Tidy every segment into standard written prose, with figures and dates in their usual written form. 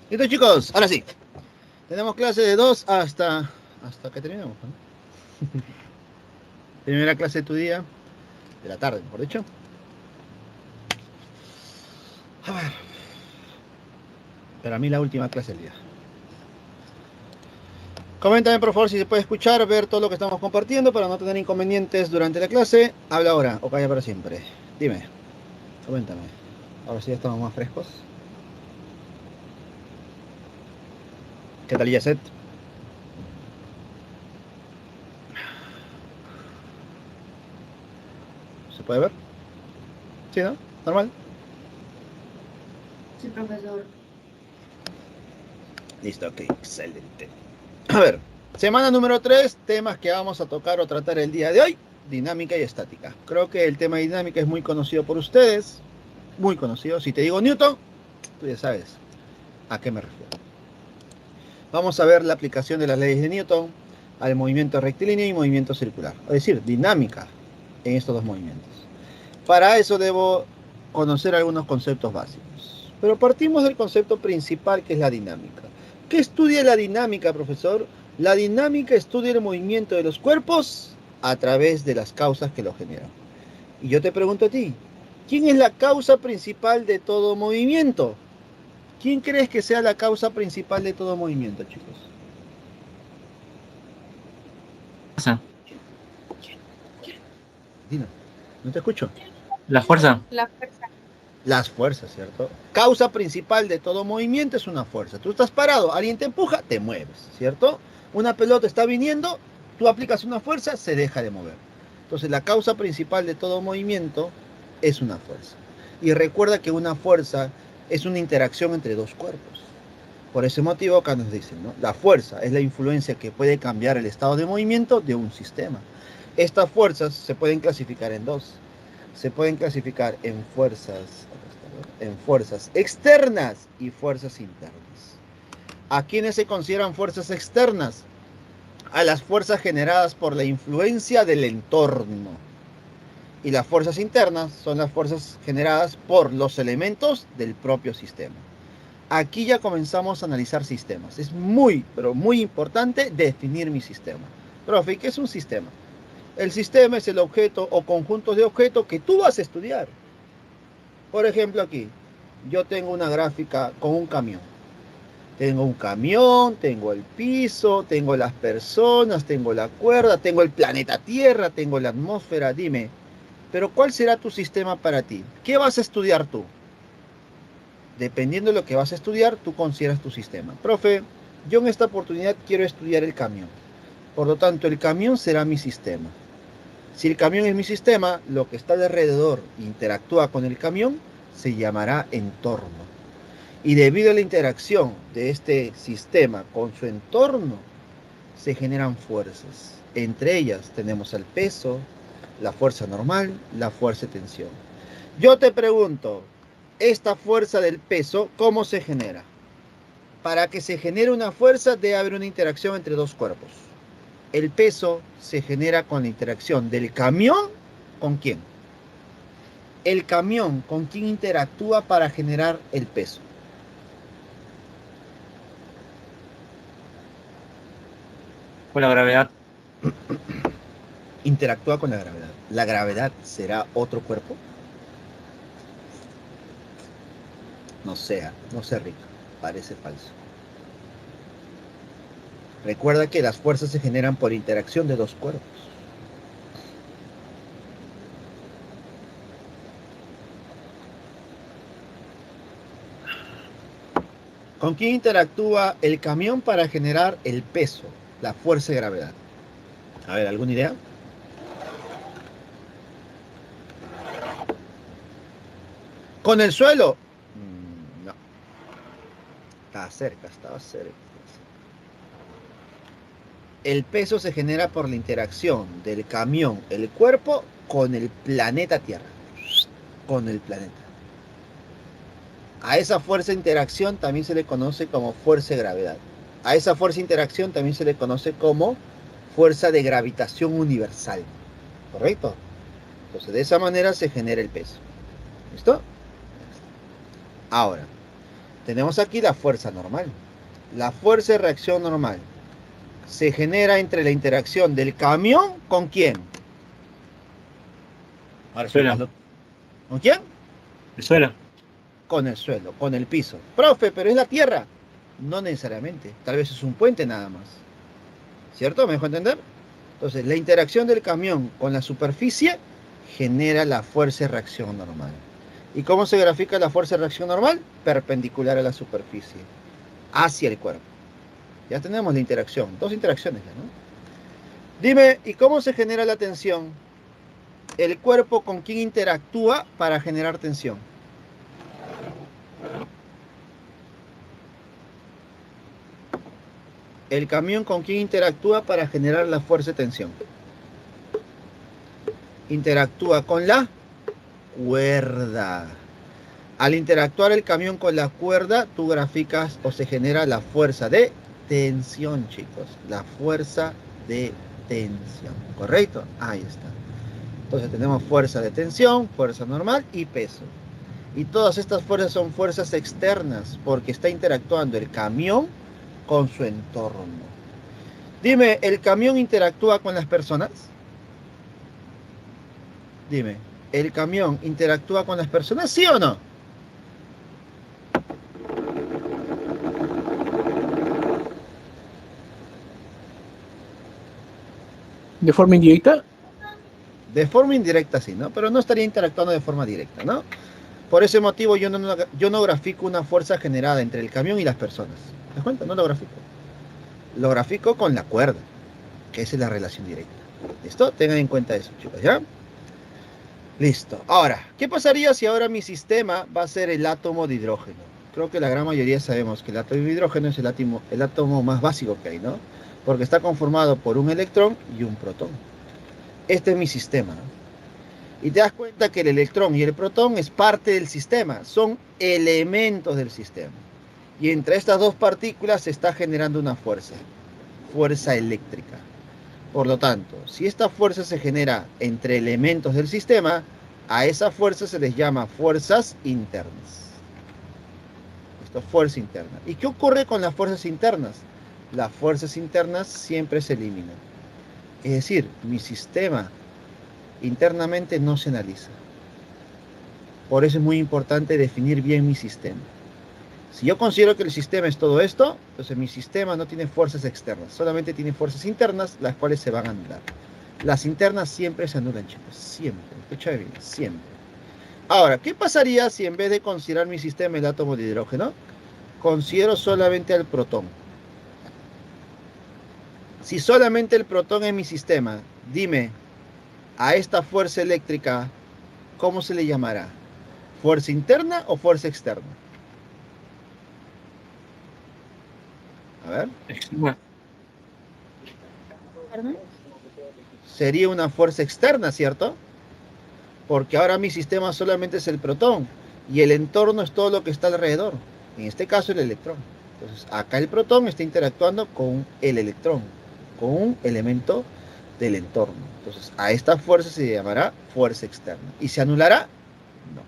Listo, chicos, ahora sí. Tenemos clase de 2 hasta que terminemos, ¿no? Primera clase de tu día, de la tarde, mejor dicho. A ver, para mí la última clase del día. Coméntame por favor si se puede escuchar, ver todo lo que estamos compartiendo para no tener inconvenientes durante la clase. Habla ahora o calla para siempre. Dime, coméntame. Ahora sí estamos más frescos. ¿Qué tal, Yeset? ¿Se puede ver? ¿Sí, no? ¿Normal? Sí, profesor. Listo, ok, excelente. A ver, semana número 3, temas que vamos a tocar o tratar el día de hoy, dinámica y estática. Creo que el tema de dinámica es muy conocido por ustedes, muy conocido. Si te digo Newton, tú ya sabes a qué me refiero. Vamos a ver la aplicación de las leyes de Newton al movimiento rectilíneo y movimiento circular, es decir, dinámica en estos dos movimientos. Para eso debo conocer algunos conceptos básicos, pero partimos del concepto principal que es la dinámica. ¿Qué estudia la dinámica, profesor? La dinámica estudia el movimiento de los cuerpos a través de las causas que lo generan. Y yo te pregunto a ti, ¿quién es la causa principal de todo movimiento? ¿Quién crees que sea la causa principal de todo movimiento, chicos? Fuerza. Dino, no te escucho. La fuerza. La fuerza. Las fuerzas, ¿cierto? Causa principal de todo movimiento es una fuerza. Tú estás parado, alguien te empuja, te mueves, ¿cierto? Una pelota está viniendo, tú aplicas una fuerza, se deja de mover. Entonces la causa principal de todo movimiento es una fuerza. Y recuerda que una fuerza es una interacción entre dos cuerpos. Por ese motivo acá nos dicen, ¿no? La fuerza es la influencia que puede cambiar el estado de movimiento de un sistema. Estas fuerzas se pueden clasificar en dos. Se pueden clasificar en fuerzas externas y fuerzas internas. ¿A quiénes se consideran fuerzas externas? A las fuerzas generadas por la influencia del entorno. Y las fuerzas internas son las fuerzas generadas por los elementos del propio sistema. Aquí ya comenzamos a analizar sistemas. Es muy, pero muy importante definir mi sistema. Profe, ¿qué es un sistema? El sistema es el objeto o conjunto de objetos que tú vas a estudiar. Por ejemplo, aquí, yo tengo una gráfica con un camión. Tengo un camión, tengo el piso, tengo las personas, tengo la cuerda, tengo el planeta Tierra, tengo la atmósfera. Dime, pero ¿cuál será tu sistema para ti? ¿Qué vas a estudiar tú? Dependiendo de lo que vas a estudiar, tú consideras tu sistema. Profe, yo en esta oportunidad quiero estudiar el camión. Por lo tanto, el camión será mi sistema. Si el camión es mi sistema, lo que está alrededor interactúa con el camión, se llamará entorno. Y debido a la interacción de este sistema con su entorno, se generan fuerzas. Entre ellas tenemos el peso, la fuerza normal, la fuerza de tensión. Yo te pregunto, esta fuerza del peso, ¿cómo se genera? Para que se genere una fuerza debe haber una interacción entre dos cuerpos. El peso se genera con la interacción del camión con quién. El camión con quién interactúa para generar el peso. Con la gravedad. Interactúa con la gravedad. ¿La gravedad será otro cuerpo? No sea, no sé, Rick. Parece falso. Recuerda que las fuerzas se generan por interacción de dos cuerpos. ¿Con quién interactúa el camión para generar el peso, la fuerza de gravedad? A ver, ¿alguna idea? ¿Con el suelo? No. Estaba cerca, estaba cerca. El peso se genera por la interacción del camión, el cuerpo, con el planeta Tierra. Con el planeta. A esa fuerza de interacción también se le conoce como fuerza de gravedad. A esa fuerza de interacción también se le conoce como fuerza de gravitación universal. ¿Correcto? Entonces, de esa manera se genera el peso. ¿Listo? Ahora, Tenemos aquí la fuerza normal. La fuerza de reacción normal se genera entre la interacción del camión con quién. Ahora sí, Suelo. hazlo. ¿Con quién? El suelo. Con el suelo, con el piso. Profe, pero es la tierra. No necesariamente. Tal vez es un puente nada más. ¿Cierto? ¿Me dejo entender? Entonces, la interacción del camión con la superficie genera la fuerza de reacción normal. ¿Y cómo se grafica la fuerza de reacción normal? Perpendicular a la superficie, hacia el cuerpo. Ya tenemos la interacción, dos interacciones ya, ¿no? Dime, ¿y cómo se genera la tensión? ¿El cuerpo con quién interactúa para generar tensión? ¿El camión con quién interactúa para generar la fuerza de tensión? Interactúa con la cuerda. Al interactuar el camión con la cuerda, tú graficas o se genera la fuerza de tensión, chicos. La fuerza de tensión. ¿Correcto? Ahí está. Entonces tenemos fuerza de tensión, fuerza normal y peso. Y todas estas fuerzas son fuerzas externas porque está interactuando el camión con su entorno. Dime, ¿el camión interactúa con las personas? Dime, ¿el camión interactúa con las personas, sí o no? ¿De forma indirecta? De forma indirecta sí, ¿no? Pero no estaría interactuando de forma directa, ¿no? Por ese motivo yo no grafico una fuerza generada entre el camión y las personas. ¿Te das cuenta? No lo grafico. Lo grafico con la cuerda, que esa es la relación directa. ¿Listo? Tengan en cuenta eso, chicos, ¿ya? Listo. Ahora, ¿qué pasaría si ahora mi sistema va a ser el átomo de hidrógeno? Creo que la gran mayoría sabemos que el átomo de hidrógeno es el átomo más básico que hay, ¿no? Porque está conformado por un electrón y un protón. Este es mi sistema, ¿no? Y te das cuenta que el electrón y el protón es parte del sistema, son elementos del sistema. Y entre estas dos partículas se está generando una fuerza eléctrica. Por lo tanto, si esta fuerza se genera entre elementos del sistema, a esa fuerza se les llama fuerzas internas. Esto es fuerza interna. ¿Y qué ocurre con las fuerzas internas? Las fuerzas internas siempre se eliminan. Es decir, mi sistema internamente no se analiza. Por eso es muy importante definir bien mi sistema. Si yo considero que el sistema es todo esto, entonces mi sistema no tiene fuerzas externas, solamente tiene fuerzas internas, las cuales se van a anular. Las internas siempre se anulan, chicos, siempre. Escucha bien, siempre. Ahora, ¿qué pasaría si en vez de considerar mi sistema el átomo de hidrógeno, considero solamente al protón? Si solamente el protón es mi sistema, dime, a esta fuerza eléctrica, ¿cómo se le llamará? ¿Fuerza interna o fuerza externa? A ver. Externa. Sería una fuerza externa, ¿cierto? Porque ahora mi sistema solamente es el protón y el entorno es todo lo que está alrededor. En este caso el electrón. Entonces acá el protón está interactuando con el electrón, con un elemento del entorno. Entonces a esta fuerza se llamará fuerza externa. ¿Y se anulará? No,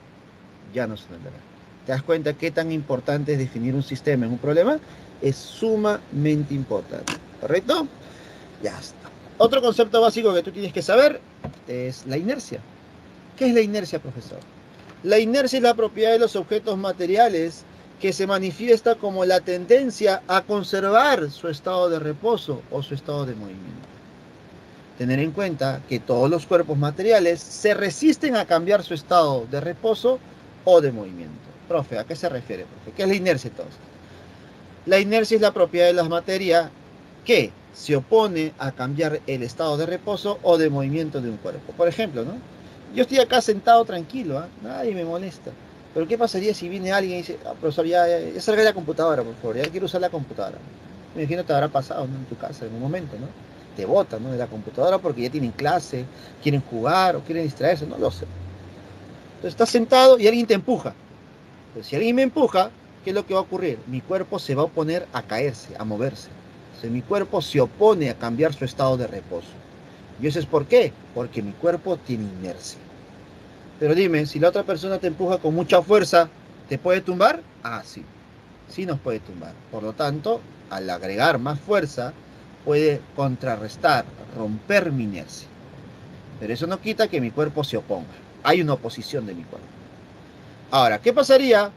ya no se anulará. ¿Te das cuenta qué tan importante es definir un sistema en un problema? Es sumamente importante, ¿correcto? Ya está. Otro concepto básico que tú tienes que saber es la inercia. ¿Qué es la inercia, profesor? La inercia es la propiedad de los objetos materiales que se manifiesta como la tendencia a conservar su estado de reposo o su estado de movimiento. Tener en cuenta que todos los cuerpos materiales se resisten a cambiar su estado de reposo o de movimiento. Profe, ¿a qué se refiere, profe? ¿Qué es la inercia entonces? La inercia es la propiedad de la materia que se opone a cambiar el estado de reposo o de movimiento de un cuerpo. Por ejemplo, ¿no? Yo estoy acá sentado tranquilo, ¿eh? Nadie me molesta. Pero ¿qué pasaría si viene alguien y dice, profesor, ya salga de la computadora, por favor, ya quiero usar la computadora? Me imagino te habrá pasado, ¿no? En tu casa en un momento, ¿no? Te botan, ¿no? De la computadora porque ya tienen clase, quieren jugar o quieren distraerse, no lo sé. Entonces estás sentado y alguien te empuja. Entonces, si alguien me empuja, ¿qué es lo que va a ocurrir? Mi cuerpo se va a oponer a caerse, a moverse. Entonces, mi cuerpo se opone a cambiar su estado de reposo. ¿Y eso es por qué? Porque mi cuerpo tiene inercia. Pero dime, si la otra persona te empuja con mucha fuerza, ¿te puede tumbar? Ah, sí. sí nos puede tumbar. Por lo tanto, al agregar más fuerza, puede contrarrestar, romper mi inercia. Pero eso no quita que mi cuerpo se oponga. Hay una oposición de mi cuerpo. Ahora, ¿qué pasaría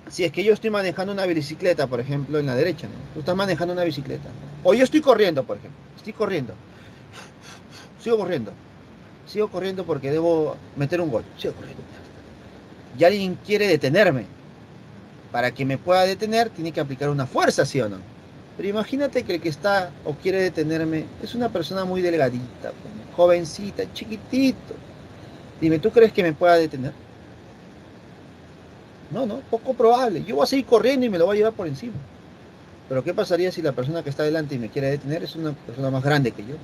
si es que yo estoy manejando una bicicleta, por ejemplo, en la derecha, ¿no? Tú estás manejando una bicicleta. O yo estoy corriendo, por ejemplo. Estoy corriendo. Sigo corriendo. Sigo corriendo porque debo meter un gol. Sigo corriendo. Y alguien quiere detenerme. Para que me pueda detener, tiene que aplicar una fuerza, ¿sí o no? Pero imagínate que el que está o quiere detenerme es una persona muy delgadita, jovencita, chiquitito. Dime, ¿tú crees que me pueda detener? No, no, poco probable. Yo voy a seguir corriendo y me lo voy a llevar por encima. Pero ¿qué pasaría si la persona que está delante y me quiere detener es una persona más grande que yo?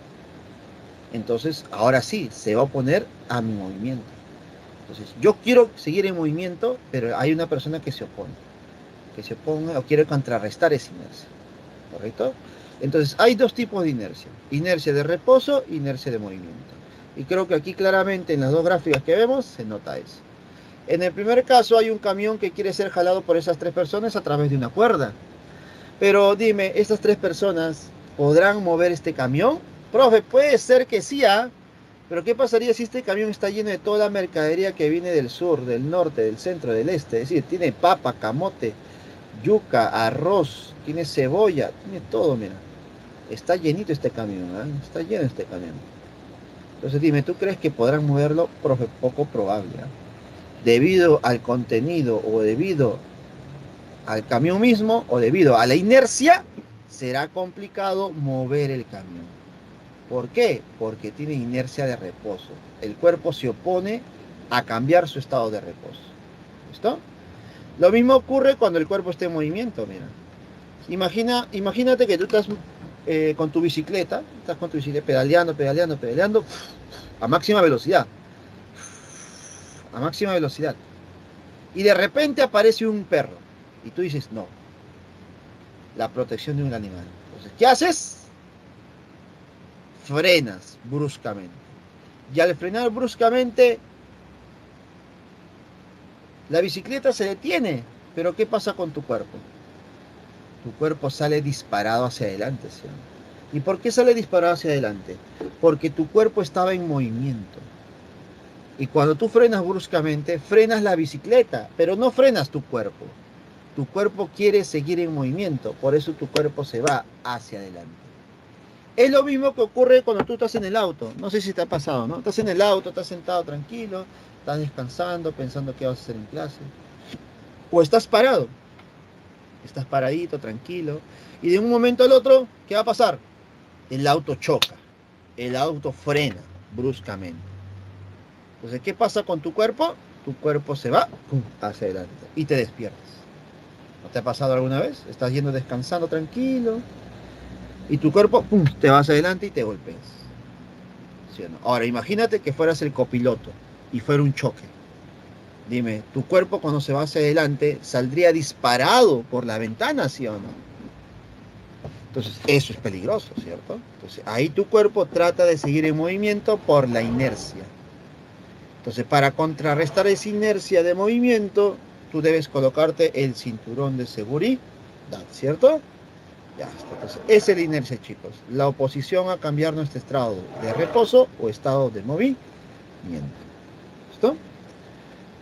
Entonces, ahora sí, se va a oponer a mi movimiento. Entonces, yo quiero seguir en movimiento, pero hay una persona que se opone. Que se oponga o quiere contrarrestar esa inercia. ¿Correcto? Entonces, hay dos tipos de inercia. Inercia de reposo, inercia de movimiento. Y creo que aquí claramente en las dos gráficas que vemos se nota eso. En el primer caso hay un camión que quiere ser jalado por esas tres personas a través de una cuerda. Pero dime, ¿estas tres personas podrán mover este camión? Profe, puede ser que sí, ¿ah? Pero ¿qué pasaría si este camión está lleno de toda la mercadería que viene del sur, del norte, del centro, del este? Es decir, tiene papa, camote, yuca, arroz, tiene cebolla, tiene todo, mira. Está llenito este camión, ¿eh? Está lleno este camión. Entonces dime, ¿tú crees que podrán moverlo? Profe, poco probable, ¿eh? Debido al contenido o debido al camión mismo o debido a la inercia, será complicado mover el camión. ¿Por qué? Porque tiene inercia de reposo. El cuerpo se opone a cambiar su estado de reposo. ¿Listo? Lo mismo ocurre cuando el cuerpo está en movimiento, mira. Imagínate que tú estás con tu bicicleta, pedaleando, a máxima velocidad. A máxima velocidad. Y de repente aparece un perro. Y tú dices, no. La protección de un animal. Entonces, ¿qué haces? Frenas bruscamente. Y al frenar bruscamente, la bicicleta se detiene. Pero ¿qué pasa con tu cuerpo? Tu cuerpo sale disparado hacia adelante, ¿sí? ¿Y por qué sale disparado hacia adelante? Porque tu cuerpo estaba en movimiento. Y cuando tú frenas bruscamente, frenas la bicicleta, pero no frenas tu cuerpo. Tu cuerpo quiere seguir en movimiento, por eso tu cuerpo se va hacia adelante. Es lo mismo que ocurre cuando tú estás en el auto. No sé si te ha pasado, ¿no? Estás en el auto, estás sentado tranquilo, estás descansando, pensando qué vas a hacer en clase. O estás parado. Estás paradito, tranquilo. Y de un momento al otro, ¿qué va a pasar? El auto choca. El auto frena bruscamente. Entonces, ¿qué pasa con tu cuerpo? Tu cuerpo se va hacia adelante y te despiertas. ¿No te ha pasado alguna vez? Estás yendo descansando tranquilo y tu cuerpo te va hacia adelante y te golpeas. ¿Sí o no? Ahora, imagínate que fueras el copiloto y fuera un choque. Dime, ¿tu cuerpo cuando se va hacia adelante saldría disparado por la ventana, sí o no? Entonces, eso es peligroso, ¿cierto? Entonces, ahí tu cuerpo trata de seguir en movimiento por la inercia. Entonces, para contrarrestar esa inercia de movimiento, tú debes colocarte el cinturón de seguridad, ¿cierto? Ya está. Entonces, esa es la inercia, chicos. La oposición a cambiar nuestro estado de reposo o estado de movimiento. ¿Listo?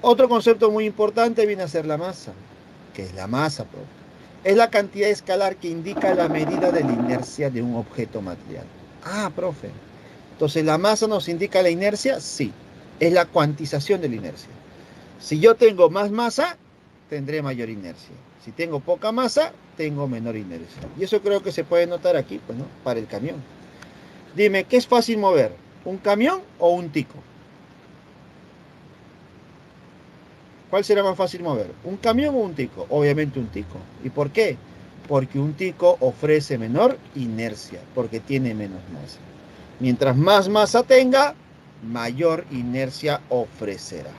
Otro concepto muy importante viene a ser la masa. ¿Qué es la masa, profe? Es la cantidad escalar que indica la medida de la inercia de un objeto material. Ah, profe. Entonces, ¿la masa nos indica la inercia? Sí. Es la cuantización de la inercia. Si yo tengo más masa, tendré mayor inercia. Si tengo poca masa, tengo menor inercia. Y eso creo que se puede notar aquí, pues, ¿no? Para el camión. Dime, ¿qué es fácil mover? ¿Un camión o un tico? ¿Cuál será más fácil mover? ¿Un camión o un tico? Obviamente un tico. ¿Y por qué? Porque un tico ofrece menor inercia, porque tiene menos masa. Mientras más masa tenga, mayor inercia ofrecerá.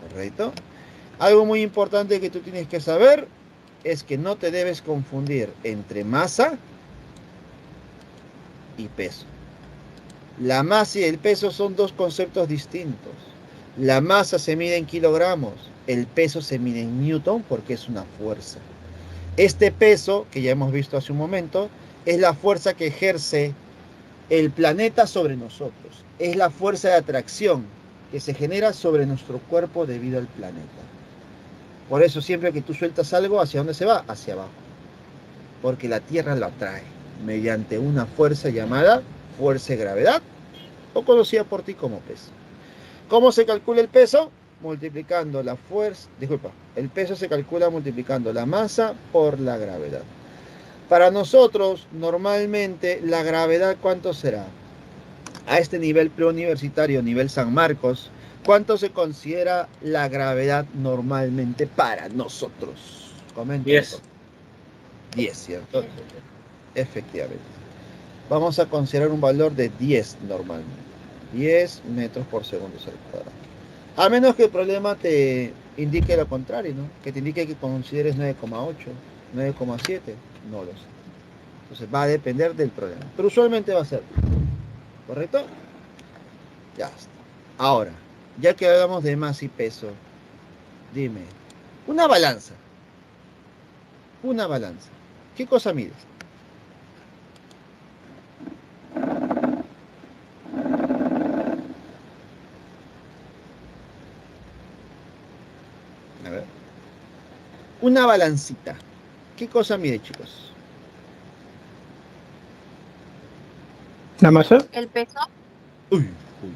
¿Correcto? Algo muy importante que tú tienes que saber es que no te debes confundir entre masa y peso. La masa y el peso son dos conceptos distintos. La masa se mide en kilogramos, el peso se mide en newton porque es una fuerza. Este peso, que ya hemos visto hace un momento, es la fuerza que ejerce el planeta sobre nosotros. Es la fuerza de atracción que se genera sobre nuestro cuerpo debido al planeta. Por eso siempre que tú sueltas algo, ¿hacia dónde se va? Hacia abajo. Porque la Tierra lo atrae mediante una fuerza llamada fuerza de gravedad o conocida por ti como peso. ¿Cómo se calcula el peso? Multiplicando la fuerza, el peso se calcula multiplicando la masa por la gravedad. Para nosotros, normalmente, la gravedad, ¿cuánto será? A este nivel preuniversitario, nivel San Marcos, ¿cuánto se considera la gravedad normalmente para nosotros? Comenten. 10. 10, ¿cierto? Efectivamente. Vamos a considerar un valor de 10 normalmente. 10 metros por segundo al cuadrado. A menos que el problema te indique lo contrario, ¿no? Que te indique que consideres 9,8, 9,7, no lo sé. Entonces va a depender del problema. Pero usualmente va a ser, ¿correcto? Ya está. Ahora, ya que hablamos de masa y peso, dime, una balanza. Una balanza. ¿Qué cosa mides? A ver. Una balancita. ¿Qué cosa mide, chicos? ¿La masa? El peso. Uy,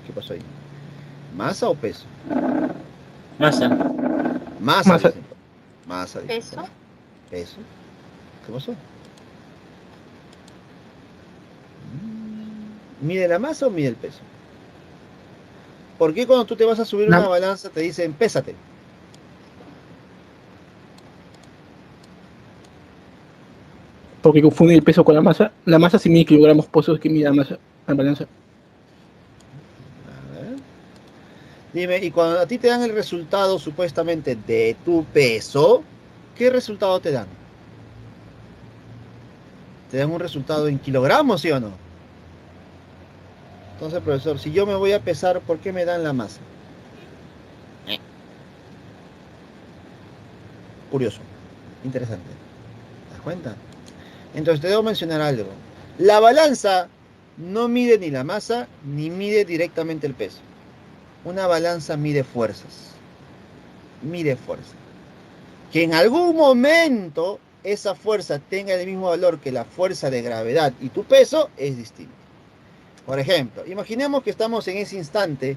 ¿qué pasó ahí? ¿Masa o peso? Masa. Masa. Masa. Dicen. Masa. Dicen. Peso. ¿Peso? ¿Qué pasó? ¿Mide la masa o mide el peso? ¿Por qué cuando tú te vas a subir La- una balanza te dicen pésate? Porque confunde el peso con la masa. La masa sí mide kilogramos, por eso es que mide la masa, la balanza. A ver. Dime, y cuando a ti te dan el resultado supuestamente de tu peso, ¿qué resultado te dan? ¿Te dan un resultado en kilogramos, sí o no? Entonces, profesor, si yo me voy a pesar, ¿por qué me dan la masa? Curioso, interesante. ¿Te das cuenta? Entonces te debo mencionar algo. La balanza no mide ni la masa, ni mide directamente el peso. Una balanza mide fuerzas. Mide fuerza. Que en algún momento esa fuerza tenga el mismo valor que la fuerza de gravedad y tu peso es distinto. Por ejemplo, imaginemos que estamos en ese instante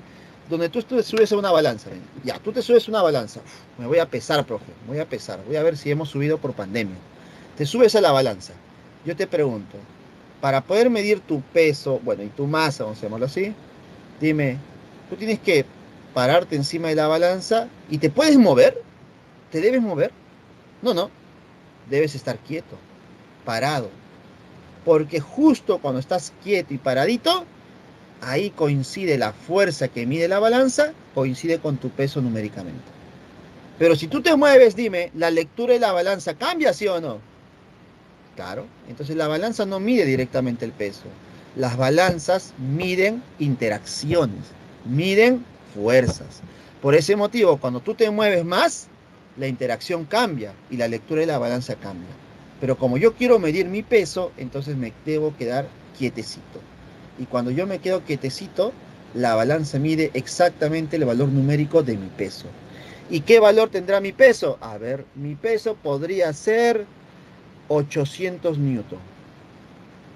donde tú te subes a una balanza. Ya, tú te subes a una balanza. Me voy a pesar, profe. Me voy a pesar. Voy a ver si hemos subido por pandemia. Te subes a la balanza. Yo te pregunto, para poder medir tu peso, bueno, y tu masa, vamos a llamarlo así, dime, tú tienes que pararte encima de la balanza y te puedes mover. ¿Te debes mover? No, no. Debes estar quieto, parado. Porque justo cuando estás quieto y paradito, ahí coincide la fuerza que mide la balanza, coincide con tu peso numéricamente. Pero si tú te mueves, dime, ¿la lectura de la balanza cambia, sí o no? Claro. Entonces la balanza no mide directamente el peso. Las balanzas miden interacciones, miden fuerzas. Por ese motivo, cuando tú te mueves más, la interacción cambia y la lectura de la balanza cambia. Pero como yo quiero medir mi peso, entonces me debo quedar quietecito. Y cuando yo me quedo quietecito, la balanza mide exactamente el valor numérico de mi peso. ¿Y qué valor tendrá mi peso? A ver, mi peso podría ser 800 newton.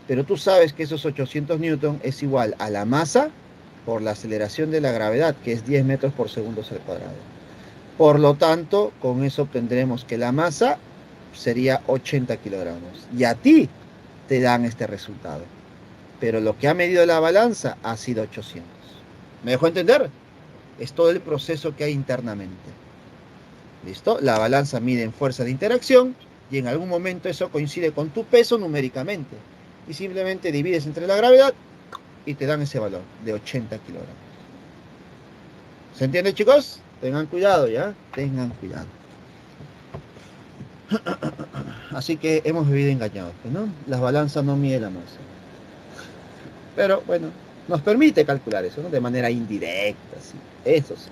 Pero tú sabes que esos 800 newton es igual a la masa por la aceleración de la gravedad, que es 10 metros por segundo al cuadrado. Por lo tanto, con eso obtendremos que la masa sería 80 kilogramos. Y a ti te dan este resultado. Pero lo que ha medido la balanza ha sido 800. ¿Me dejó entender? Es todo el proceso que hay internamente. ¿Listo? La balanza mide en fuerza de interacción y en algún momento eso coincide con tu peso numéricamente. Y simplemente divides entre la gravedad y te dan ese valor de 80 kilogramos. ¿Se entiende, chicos? Tengan cuidado, ¿ya? Tengan cuidado. Así que hemos vivido engañados, ¿no? Las balanzas no miden la masa. Pero bueno, nos permite calcular eso, ¿no? De manera indirecta, sí. Eso sí.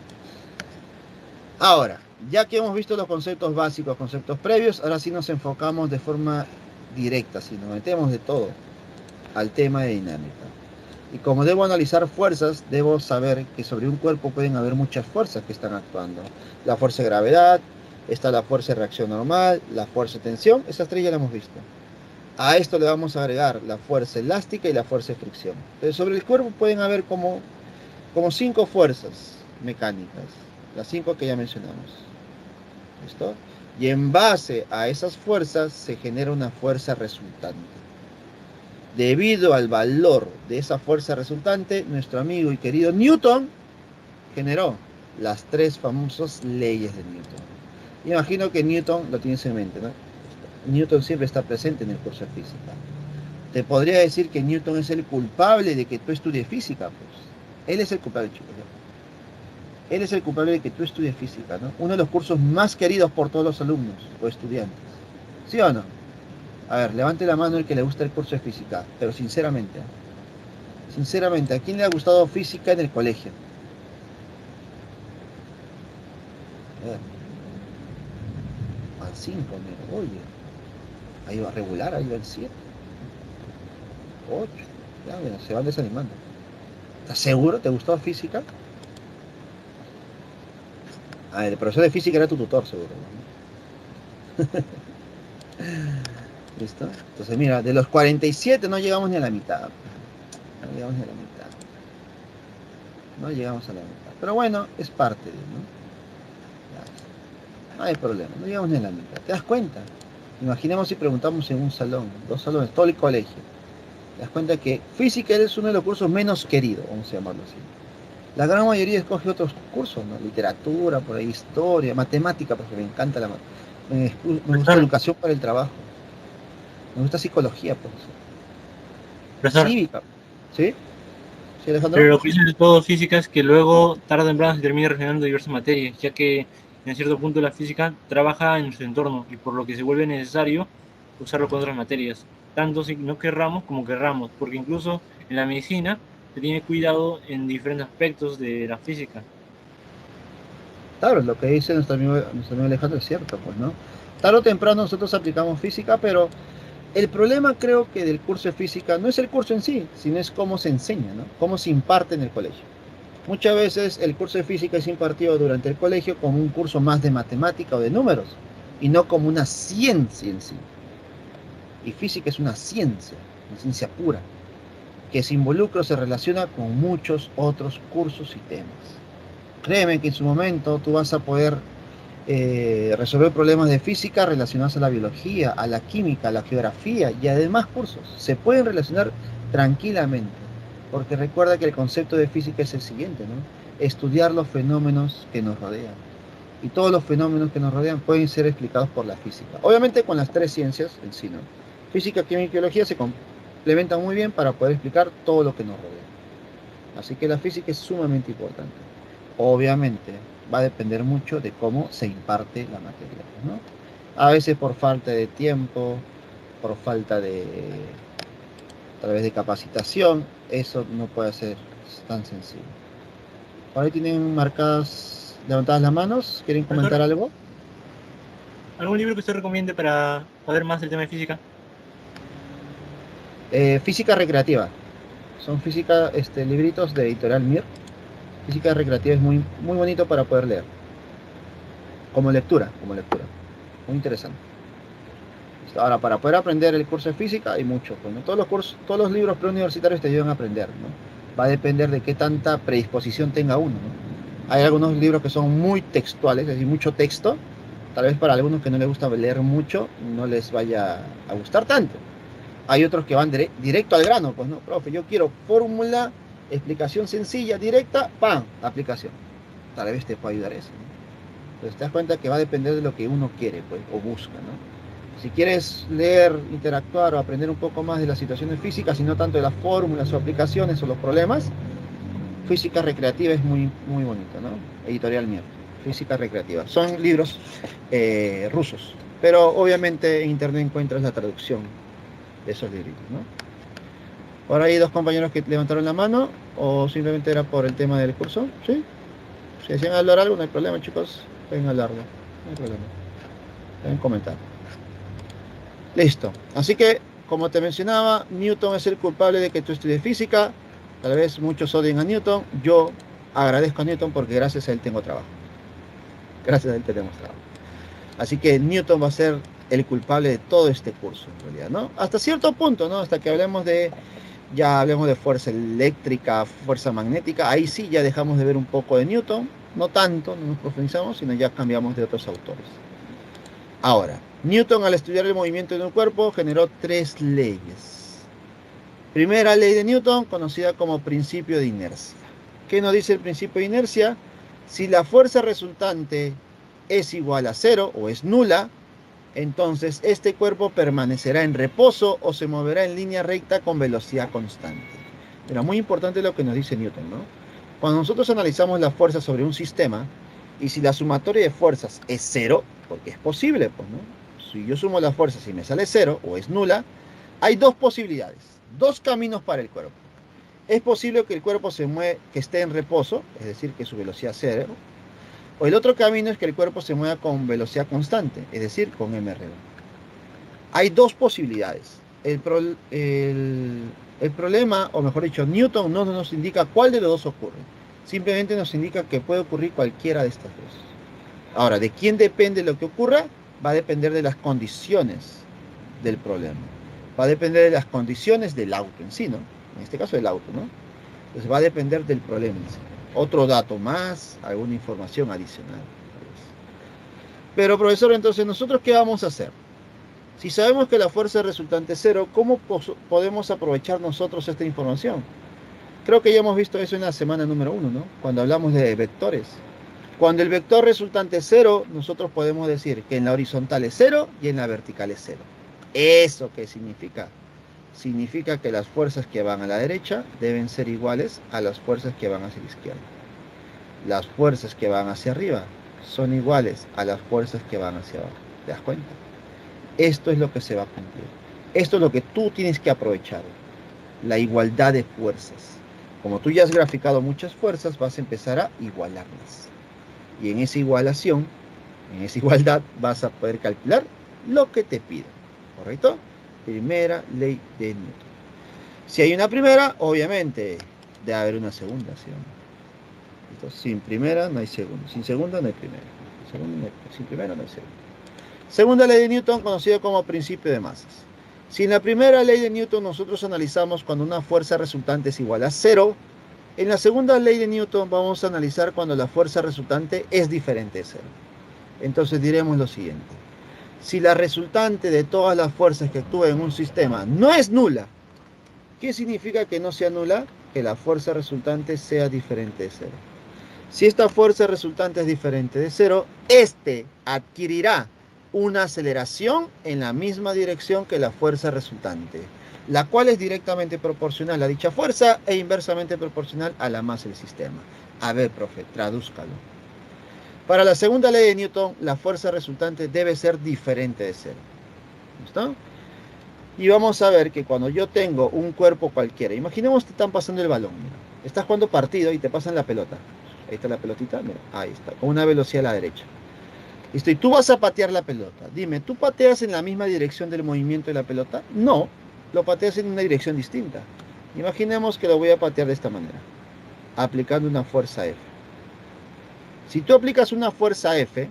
Ahora, Ya que hemos visto los conceptos básicos, conceptos previos, ahora sí nos enfocamos de forma directa, si nos metemos de todo al tema de dinámica. Y como debo analizar fuerzas, debo saber que sobre un cuerpo pueden haber muchas fuerzas que están actuando. La fuerza de gravedad, está la fuerza de reacción normal, la fuerza de tensión, esas tres ya las hemos visto. A esto le vamos a agregar la fuerza elástica y la fuerza de fricción. Entonces, sobre el cuerpo pueden haber como 5 fuerzas mecánicas, las 5 que ya mencionamos. ¿Listo? Y en base a esas fuerzas se genera una fuerza resultante. Debido al valor de esa fuerza resultante, nuestro amigo y querido Newton generó las 3 famosas leyes de Newton. Imagino que Newton lo tienes en mente, ¿no? Newton siempre está presente en el curso de física. Te podría decir que Newton es el culpable de que tú estudies física, pues. Él es el culpable, chicos. Él es el culpable de que tú estudies física, ¿no? Uno de los cursos más queridos por todos los alumnos o estudiantes. ¿Sí o no? A ver, levante la mano el que le gusta el curso de física, pero sinceramente, ¿a quién le ha gustado física en el colegio? A ver, al 5, mira, oye, ahí va regular, ahí va el 7, 8, ya, mira, se van desanimando. ¿Estás seguro? ¿Te gustó física? Ah, el profesor de física era tu tutor, seguro, ¿no? ¿Listo? Entonces, mira, de los 47 no llegamos ni a la mitad. No llegamos ni a la mitad. No llegamos a la mitad. Pero bueno, es parte de, ¿no? Ya, no hay problema, no llegamos ni a la mitad. ¿Te das cuenta? Imaginemos si preguntamos en un salón, 2 salones, todo el colegio. Te das cuenta que física es uno de los cursos menos queridos, vamos a llamarlo así. La gran mayoría escoge otros cursos, ¿no? Literatura, por ahí historia, matemática, porque me encanta me gusta educación para el trabajo. Me gusta psicología, Profesor, cívica. ¿Sí? ¿Sí, Alejandro? pero lo que dicen de todo física es que luego, tarde o temprano, se termina relacionando diversas materias, ya que en cierto punto la física trabaja en su entorno y por lo que se vuelve necesario usarlo con otras materias, tanto si no querramos como querramos, porque incluso en la medicina se tiene cuidado en diferentes aspectos de la física. Claro, lo que dice nuestro amigo Alejandro es cierto, pues, ¿no? Tarde o temprano nosotros aplicamos física, pero el problema creo que del curso de física no es el curso en sí, sino es cómo se enseña, ¿no? Cómo se imparte en el colegio. Muchas veces el curso de física es impartido durante el colegio como un curso más de matemática o de números, y no como una ciencia en sí. Y física es una ciencia pura, que se involucra o se relaciona con muchos otros cursos y temas. Créeme que en su momento tú vas a poder resolver problemas de física relacionados a la biología, a la química, a la geografía y además cursos. Se pueden relacionar tranquilamente, porque recuerda que el concepto de física es el siguiente, ¿no? Estudiar los fenómenos que nos rodean. Y todos los fenómenos que nos rodean pueden ser explicados por la física. Obviamente con las 3 ciencias en sí, ¿no? Física, química y biología se complementan muy bien para poder explicar todo lo que nos rodea. Así que la física es sumamente importante. Obviamente va a depender mucho de cómo se imparte la materia, ¿no? A veces por falta de tiempo, por falta de, a través de capacitación, eso no puede ser tan sencillo. Por ahí tienen marcadas, levantadas las manos, ¿quieren comentar algo? ¿Algún libro que usted recomiende para saber más del tema de física? Física recreativa. Son libritos de editorial Mir. Física recreativa es muy, muy bonito para poder leer. Como lectura. Muy interesante. Ahora, para poder aprender el curso de física hay mucho. Pues, ¿no? Todos los libros preuniversitarios te ayudan a aprender, ¿no? Va a depender de qué tanta predisposición tenga uno, ¿no? Hay algunos libros que son muy textuales, es decir, mucho texto. Tal vez para algunos que no les gusta leer mucho, no les vaya a gustar tanto. Hay otros que van directo al grano, pues no, profe, yo quiero fórmula, explicación sencilla, directa, ¡pam! Aplicación. Tal vez te pueda ayudar eso, ¿no? Entonces te das cuenta que va a depender de lo que uno quiere, pues, o busca, ¿no? Si quieres leer, interactuar o aprender un poco más de las situaciones físicas y no tanto de las fórmulas o aplicaciones o los problemas, física recreativa es muy, muy bonito, ¿no? Editorial Mir, física recreativa. Son libros rusos, pero obviamente en internet encuentras la traducción de esos libritos, ¿no? Por ahí 2 compañeros que levantaron la mano, o simplemente era por el tema del curso, ¿sí? Si decían hablar algo, no hay problema, chicos. pueden hablarlo, no hay problema. Pueden comentar. Listo. Así que, como te mencionaba, Newton es el culpable de que tú estudies física. Tal vez muchos odien a Newton. Yo agradezco a Newton porque gracias a él tengo trabajo. Gracias a él tenemos trabajo. Así que Newton va a ser el culpable de todo este curso, en realidad, ¿no? Hasta cierto punto, ¿no? Hasta que hablemos de fuerza eléctrica, fuerza magnética. Ahí sí ya dejamos de ver un poco de Newton. No tanto, no nos profundizamos, sino ya cambiamos de otros autores. Ahora, Newton, al estudiar el movimiento de un cuerpo, generó 3 leyes. Primera ley de Newton, conocida como principio de inercia. ¿Qué nos dice el principio de inercia? Si la fuerza resultante es igual a 0 o es nula, entonces este cuerpo permanecerá en reposo o se moverá en línea recta con velocidad constante. Pero muy importante lo que nos dice Newton, ¿no? Cuando nosotros analizamos la fuerza sobre un sistema, y si la sumatoria de fuerzas es 0, porque es posible, pues, ¿no? Si yo sumo las fuerzas y me sale 0 o es nula, hay 2 posibilidades, 2 caminos para el cuerpo. Es posible que el cuerpo que esté en reposo, es decir, que su velocidad sea 0, o el otro camino es que el cuerpo se mueva con velocidad constante, es decir, con mr2. Hay 2 posibilidades. El problema, o mejor dicho, Newton no nos indica cuál de los 2 ocurre. Simplemente nos indica que puede ocurrir cualquiera de estas 2. Ahora, ¿de quién depende lo que ocurra? Va a depender de las condiciones del problema. Va a depender de las condiciones del auto en sí, ¿no? En este caso del auto, ¿no? Entonces va a depender del problema en sí. Otro dato más, alguna información adicional. Pero profesor, entonces, ¿nosotros qué vamos a hacer? Si sabemos que la fuerza resultante es 0, ¿cómo podemos aprovechar nosotros esta información? Creo que ya hemos visto eso en la semana número 1, ¿no? Cuando hablamos de vectores. Cuando el vector resultante es 0, nosotros podemos decir que en la horizontal es 0 y en la vertical es 0. ¿Eso qué significa? Significa que las fuerzas que van a la derecha deben ser iguales a las fuerzas que van hacia la izquierda. Las fuerzas que van hacia arriba son iguales a las fuerzas que van hacia abajo. ¿Te das cuenta? Esto es lo que se va a cumplir. Esto es lo que tú tienes que aprovechar. La igualdad de fuerzas. Como tú ya has graficado muchas fuerzas, vas a empezar a igualarlas. Y en esa igualación, en esa igualdad, vas a poder calcular lo que te piden. ¿Correcto? Primera ley de Newton. Si hay una primera, obviamente debe haber una segunda, ¿sí? Entonces, sin primera no hay segunda. Sin segunda no hay primera. Sin primera no hay segunda. Segunda ley de Newton, conocida como principio de masas. Si en la primera ley de Newton nosotros analizamos cuando una fuerza resultante es igual a 0, en la segunda ley de Newton vamos a analizar cuando la fuerza resultante es diferente de 0. Entonces diremos lo siguiente. Si la resultante de todas las fuerzas que actúan en un sistema no es nula, ¿qué significa que no sea nula? Que la fuerza resultante sea diferente de 0. Si esta fuerza resultante es diferente de 0, este adquirirá una aceleración en la misma dirección que la fuerza resultante, la cual es directamente proporcional a dicha fuerza e inversamente proporcional a la masa del sistema. A ver, profe, tradúzcalo. Para la segunda ley de Newton, la fuerza resultante debe ser diferente de 0. ¿Listo? Y vamos a ver que cuando yo tengo un cuerpo cualquiera, imaginemos que te están pasando el balón, mira, estás jugando partido y te pasan la pelota. Ahí está la pelotita, mira, ahí está, con una velocidad a la derecha. Listo, y tú vas a patear la pelota. Dime, ¿tú pateas en la misma dirección del movimiento de la pelota? No, lo pateas en una dirección distinta. Imaginemos que lo voy a patear de esta manera, aplicando una fuerza F. Si tú aplicas una fuerza F,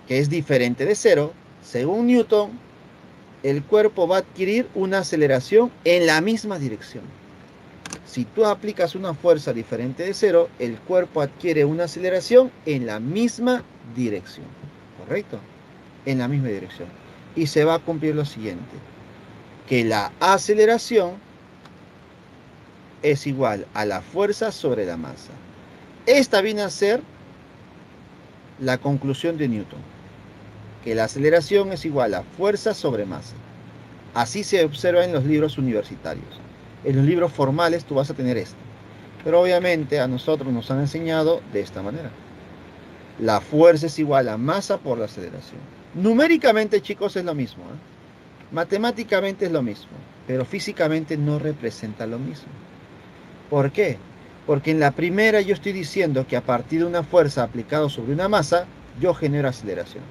que es diferente de 0, según Newton, el cuerpo va a adquirir una aceleración en la misma dirección. Si tú aplicas una fuerza diferente de 0, el cuerpo adquiere una aceleración en la misma dirección. ¿Correcto? En la misma dirección. Y se va a cumplir lo siguiente. Que la aceleración es igual a la fuerza sobre la masa. Esta viene a ser la conclusión de Newton. Que la aceleración es igual a fuerza sobre masa. Así se observa en los libros universitarios. En los libros formales tú vas a tener esto. Pero obviamente a nosotros nos han enseñado de esta manera. La fuerza es igual a masa por la aceleración. Numéricamente, chicos, es lo mismo, ¿eh? Matemáticamente es lo mismo, pero físicamente no representa lo mismo. ¿Por qué? Porque en la primera yo estoy diciendo que a partir de una fuerza aplicada sobre una masa, yo genero aceleración.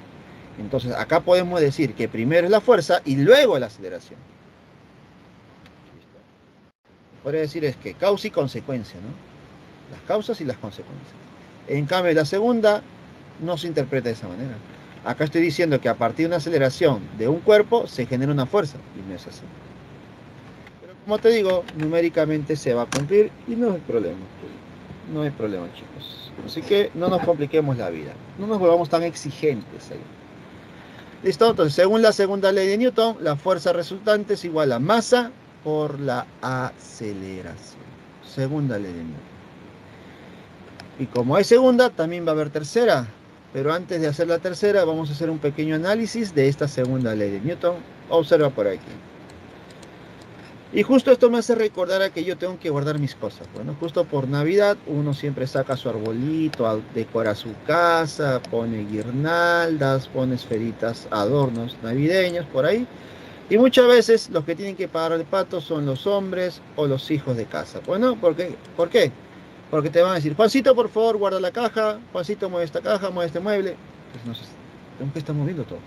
Entonces acá podemos decir que primero es la fuerza y luego la aceleración. Podría decir es que causa y consecuencia, ¿no? Las causas y las consecuencias. En cambio, la segunda no se interpreta de esa manera. Acá estoy diciendo que a partir de una aceleración de un cuerpo se genera una fuerza, y no es así. Pero como te digo, numéricamente se va a cumplir y no hay problema. No hay problema, chicos. Así que no nos compliquemos la vida. No nos volvamos tan exigentes ahí. ¿Listo? Entonces, según la segunda ley de Newton, la fuerza resultante es igual a masa por la aceleración. Segunda ley de Newton. Y como hay segunda, también va a haber tercera. Pero antes de hacer la tercera, vamos a hacer un pequeño análisis de esta segunda ley de Newton. Observa por aquí. Y justo esto me hace recordar a que yo tengo que guardar mis cosas. Bueno, justo por Navidad uno siempre saca su arbolito, decora su casa, pone guirnaldas, pone esferitas, adornos navideños por ahí. Y muchas veces los que tienen que pagar el pato son los hombres o los hijos de casa. Bueno, ¿por qué? Porque te van a decir, Juancito, por favor, guarda la caja, Juancito, mueve esta caja, mueve este mueble. Pues no sé, tengo que estar moviendo todo,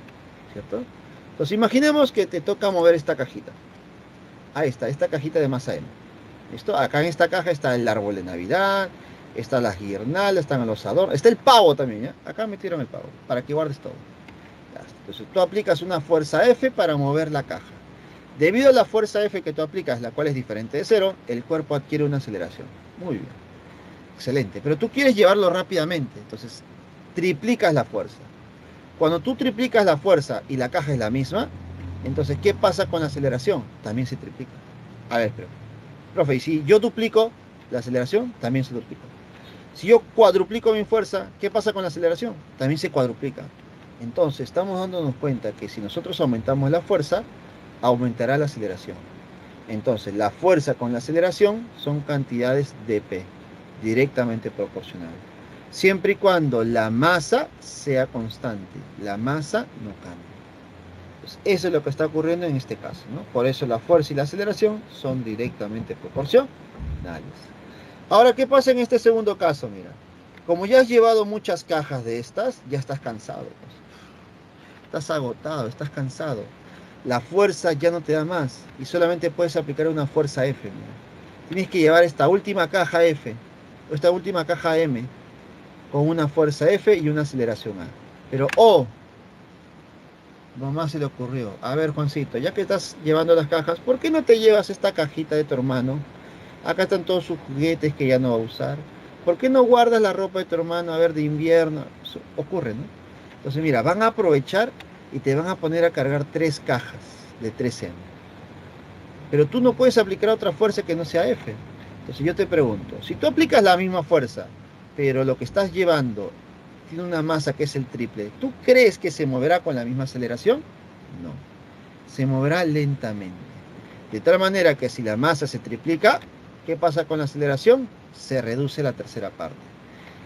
¿cierto? Entonces imaginemos que te toca mover esta cajita. Ahí está, esta cajita de masa M. ¿Listo? Acá en esta caja está el árbol de Navidad, están las guirnaldas, están los adornos, está el pavo también, ¿ya? Acá metieron el pavo, para que guardes todo. Entonces tú aplicas una fuerza F para mover la caja. Debido a la fuerza F que tú aplicas, la cual es diferente de cero, el cuerpo adquiere una aceleración. Muy bien. Excelente. Pero tú quieres llevarlo rápidamente, entonces triplicas la fuerza. Cuando tú triplicas la fuerza y la caja es la misma, entonces, ¿qué pasa con la aceleración? También se triplica. A ver, pero, profe, y si yo duplico la aceleración, también se duplica. Si yo cuadruplico mi fuerza, ¿qué pasa con la aceleración? También se cuadruplica. Entonces, estamos dándonos cuenta que si nosotros aumentamos la fuerza, aumentará la aceleración. Entonces, la fuerza con la aceleración son cantidades de P, directamente proporcionales. Siempre y cuando la masa sea constante. La masa no cambia. Pues eso es lo que está ocurriendo en este caso, ¿no? Por eso la fuerza y la aceleración son directamente proporcionales. Ahora, ¿qué pasa en este segundo caso? Mira, como ya has llevado muchas cajas de estas, ya estás cansado. Pues. Estás agotado, estás cansado. La fuerza ya no te da más y solamente puedes aplicar una fuerza F. Mira. Tienes que llevar esta última caja F o esta última caja M con una fuerza F y una aceleración A. Pero mamá se le ocurrió, a ver Juancito, ya que estás llevando las cajas, ¿por qué no te llevas esta cajita de tu hermano? Acá están todos sus juguetes que ya no va a usar. ¿Por qué no guardas la ropa de tu hermano, a ver, de invierno? Eso ocurre, ¿no? Entonces mira, van a aprovechar y te van a poner a cargar 3 cajas de 3M. Pero tú no puedes aplicar otra fuerza que no sea F. Entonces yo te pregunto, si tú aplicas la misma fuerza, pero lo que estás llevando tiene una masa que es el triple, ¿tú crees que se moverá con la misma aceleración? No, se moverá lentamente. De tal manera que si la masa se triplica, ¿qué pasa con la aceleración? Se reduce la tercera parte.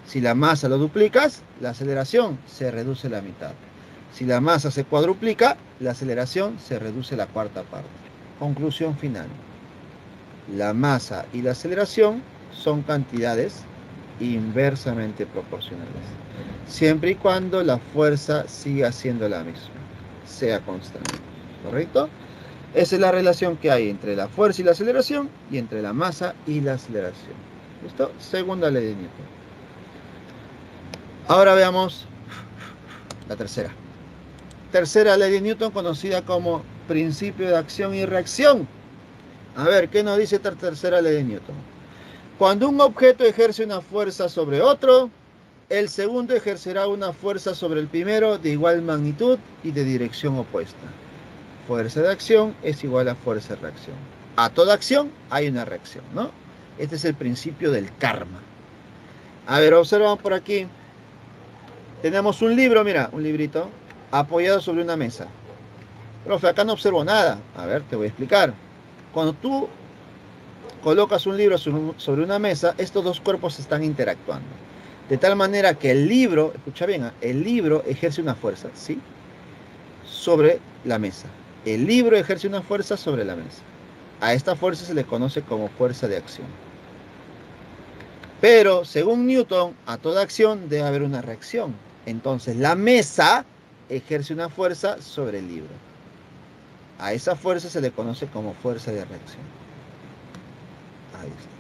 Si la masa lo duplicas, la aceleración se reduce la mitad. Si la masa se cuadruplica, la aceleración se reduce la cuarta parte. Conclusión final. La masa y la aceleración son cantidades inversamente proporcionales, siempre y cuando la fuerza siga siendo la misma, sea constante. ¿Correcto? Esa es la relación que hay entre la fuerza y la aceleración y entre la masa y la aceleración. ¿Listo? Segunda ley de Newton. Ahora veamos la tercera. Tercera ley de Newton, conocida como principio de acción y reacción. A ver, ¿qué nos dice esta tercera ley de Newton? Cuando un objeto ejerce una fuerza sobre otro, el segundo ejercerá una fuerza sobre el primero de igual magnitud y de dirección opuesta. Fuerza de acción es igual a fuerza de reacción. A toda acción hay una reacción, ¿no? Este es el principio del karma. A ver, observan por aquí. Tenemos un libro, mira, un librito, apoyado sobre una mesa. Profe, acá no observo nada. A ver, te voy a explicar. Cuando tú colocas un libro sobre una mesa, estos dos cuerpos están interactuando. De tal manera que el libro, escucha bien, el libro ejerce una fuerza, ¿sí? Sobre la mesa. El libro ejerce una fuerza sobre la mesa. A esta fuerza se le conoce como fuerza de acción. Pero, según Newton, a toda acción debe haber una reacción. Entonces la mesa ejerce una fuerza sobre el libro. A esa fuerza se le conoce como fuerza de reacción. Ahí está.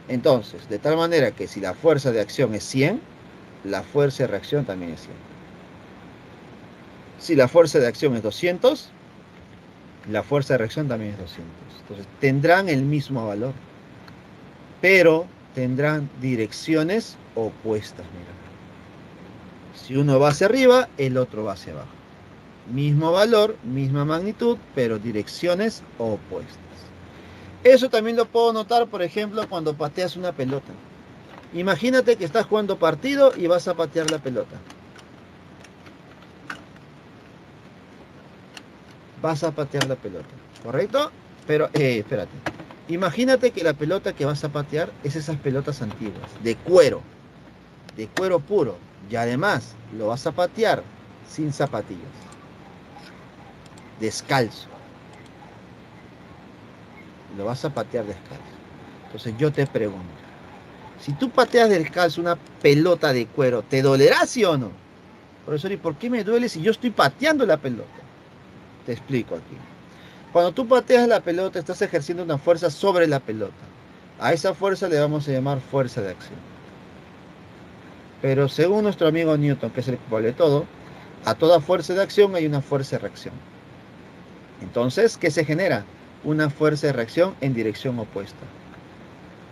Entonces, de tal manera que si la fuerza de acción es 100, la fuerza de reacción también es 100. Si la fuerza de acción es 200, la fuerza de reacción también es 200. Entonces, tendrán el mismo valor, pero tendrán direcciones opuestas. Mira. Si uno va hacia arriba, el otro va hacia abajo. Mismo valor, misma magnitud, pero direcciones opuestas. Eso también lo puedo notar, por ejemplo, cuando pateas una pelota. Imagínate que estás jugando partido y vas a patear la pelota. Vas a patear la pelota, ¿correcto? Pero, espérate. Imagínate que la pelota que vas a patear es esas pelotas antiguas, de cuero puro. Y además, lo vas a patear sin zapatillas, descalzo. Lo vas a patear descalzo. Entonces yo te pregunto, si tú pateas descalzo una pelota de cuero, ¿te dolerá, sí o no? Profesor, ¿y por qué me duele si yo estoy pateando la pelota? Te explico aquí. Cuando tú pateas la pelota, estás ejerciendo una fuerza sobre la pelota. A esa fuerza le vamos a llamar fuerza de acción. Pero según nuestro amigo Newton, que es el culpable de todo, a toda fuerza de acción hay una fuerza de reacción. Entonces, ¿qué se genera? Una fuerza de reacción en dirección opuesta.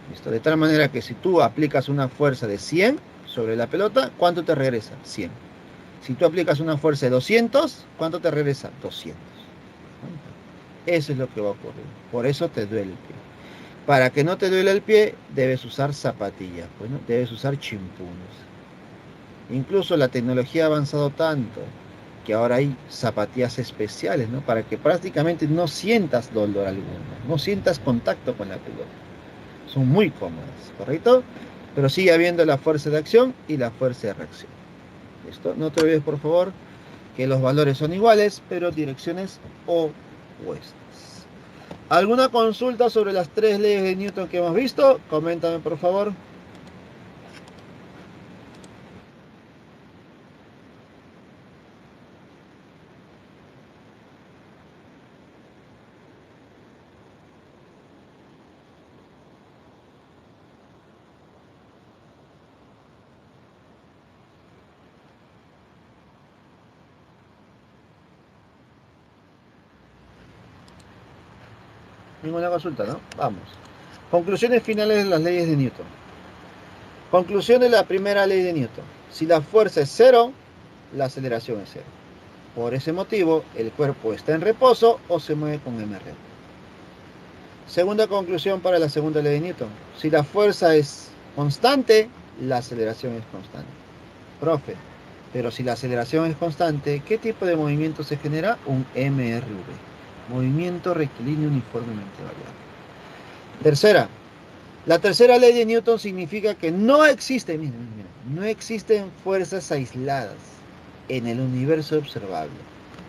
¿Listo? De tal manera que si tú aplicas una fuerza de 100 sobre la pelota, ¿cuánto te regresa? 100. Si tú aplicas una fuerza de 200, ¿cuánto te regresa? 200. Eso es lo que va a ocurrir. Por eso te duele el pie. Para que no te duele el pie, debes usar zapatillas, bueno, debes usar chimpunes. Incluso la tecnología ha avanzado tanto que ahora hay zapatillas especiales, ¿no? Para que prácticamente no sientas dolor alguno, no sientas contacto con la pelota. Son muy cómodas, ¿correcto? Pero sigue habiendo la fuerza de acción y la fuerza de reacción. ¿Listo? No te olvides, por favor, que los valores son iguales, pero direcciones opuestas. ¿Alguna consulta sobre las 3 leyes de Newton que hemos visto? Coméntame, por favor. Ninguna consulta, ¿no? Vamos. Conclusiones finales de las leyes de Newton. Conclusión de la primera ley de Newton. Si la fuerza es 0, la aceleración es 0. Por ese motivo, el cuerpo está en reposo o se mueve con mr. Segunda conclusión para la segunda ley de Newton. Si la fuerza es constante, la aceleración es constante. Profe, pero si la aceleración es constante, ¿qué tipo de movimiento se genera? Un MRV. Movimiento rectilíneo uniformemente variable. Tercera. La tercera ley de Newton significa que no existen, miren, no existen fuerzas aisladas en el universo observable.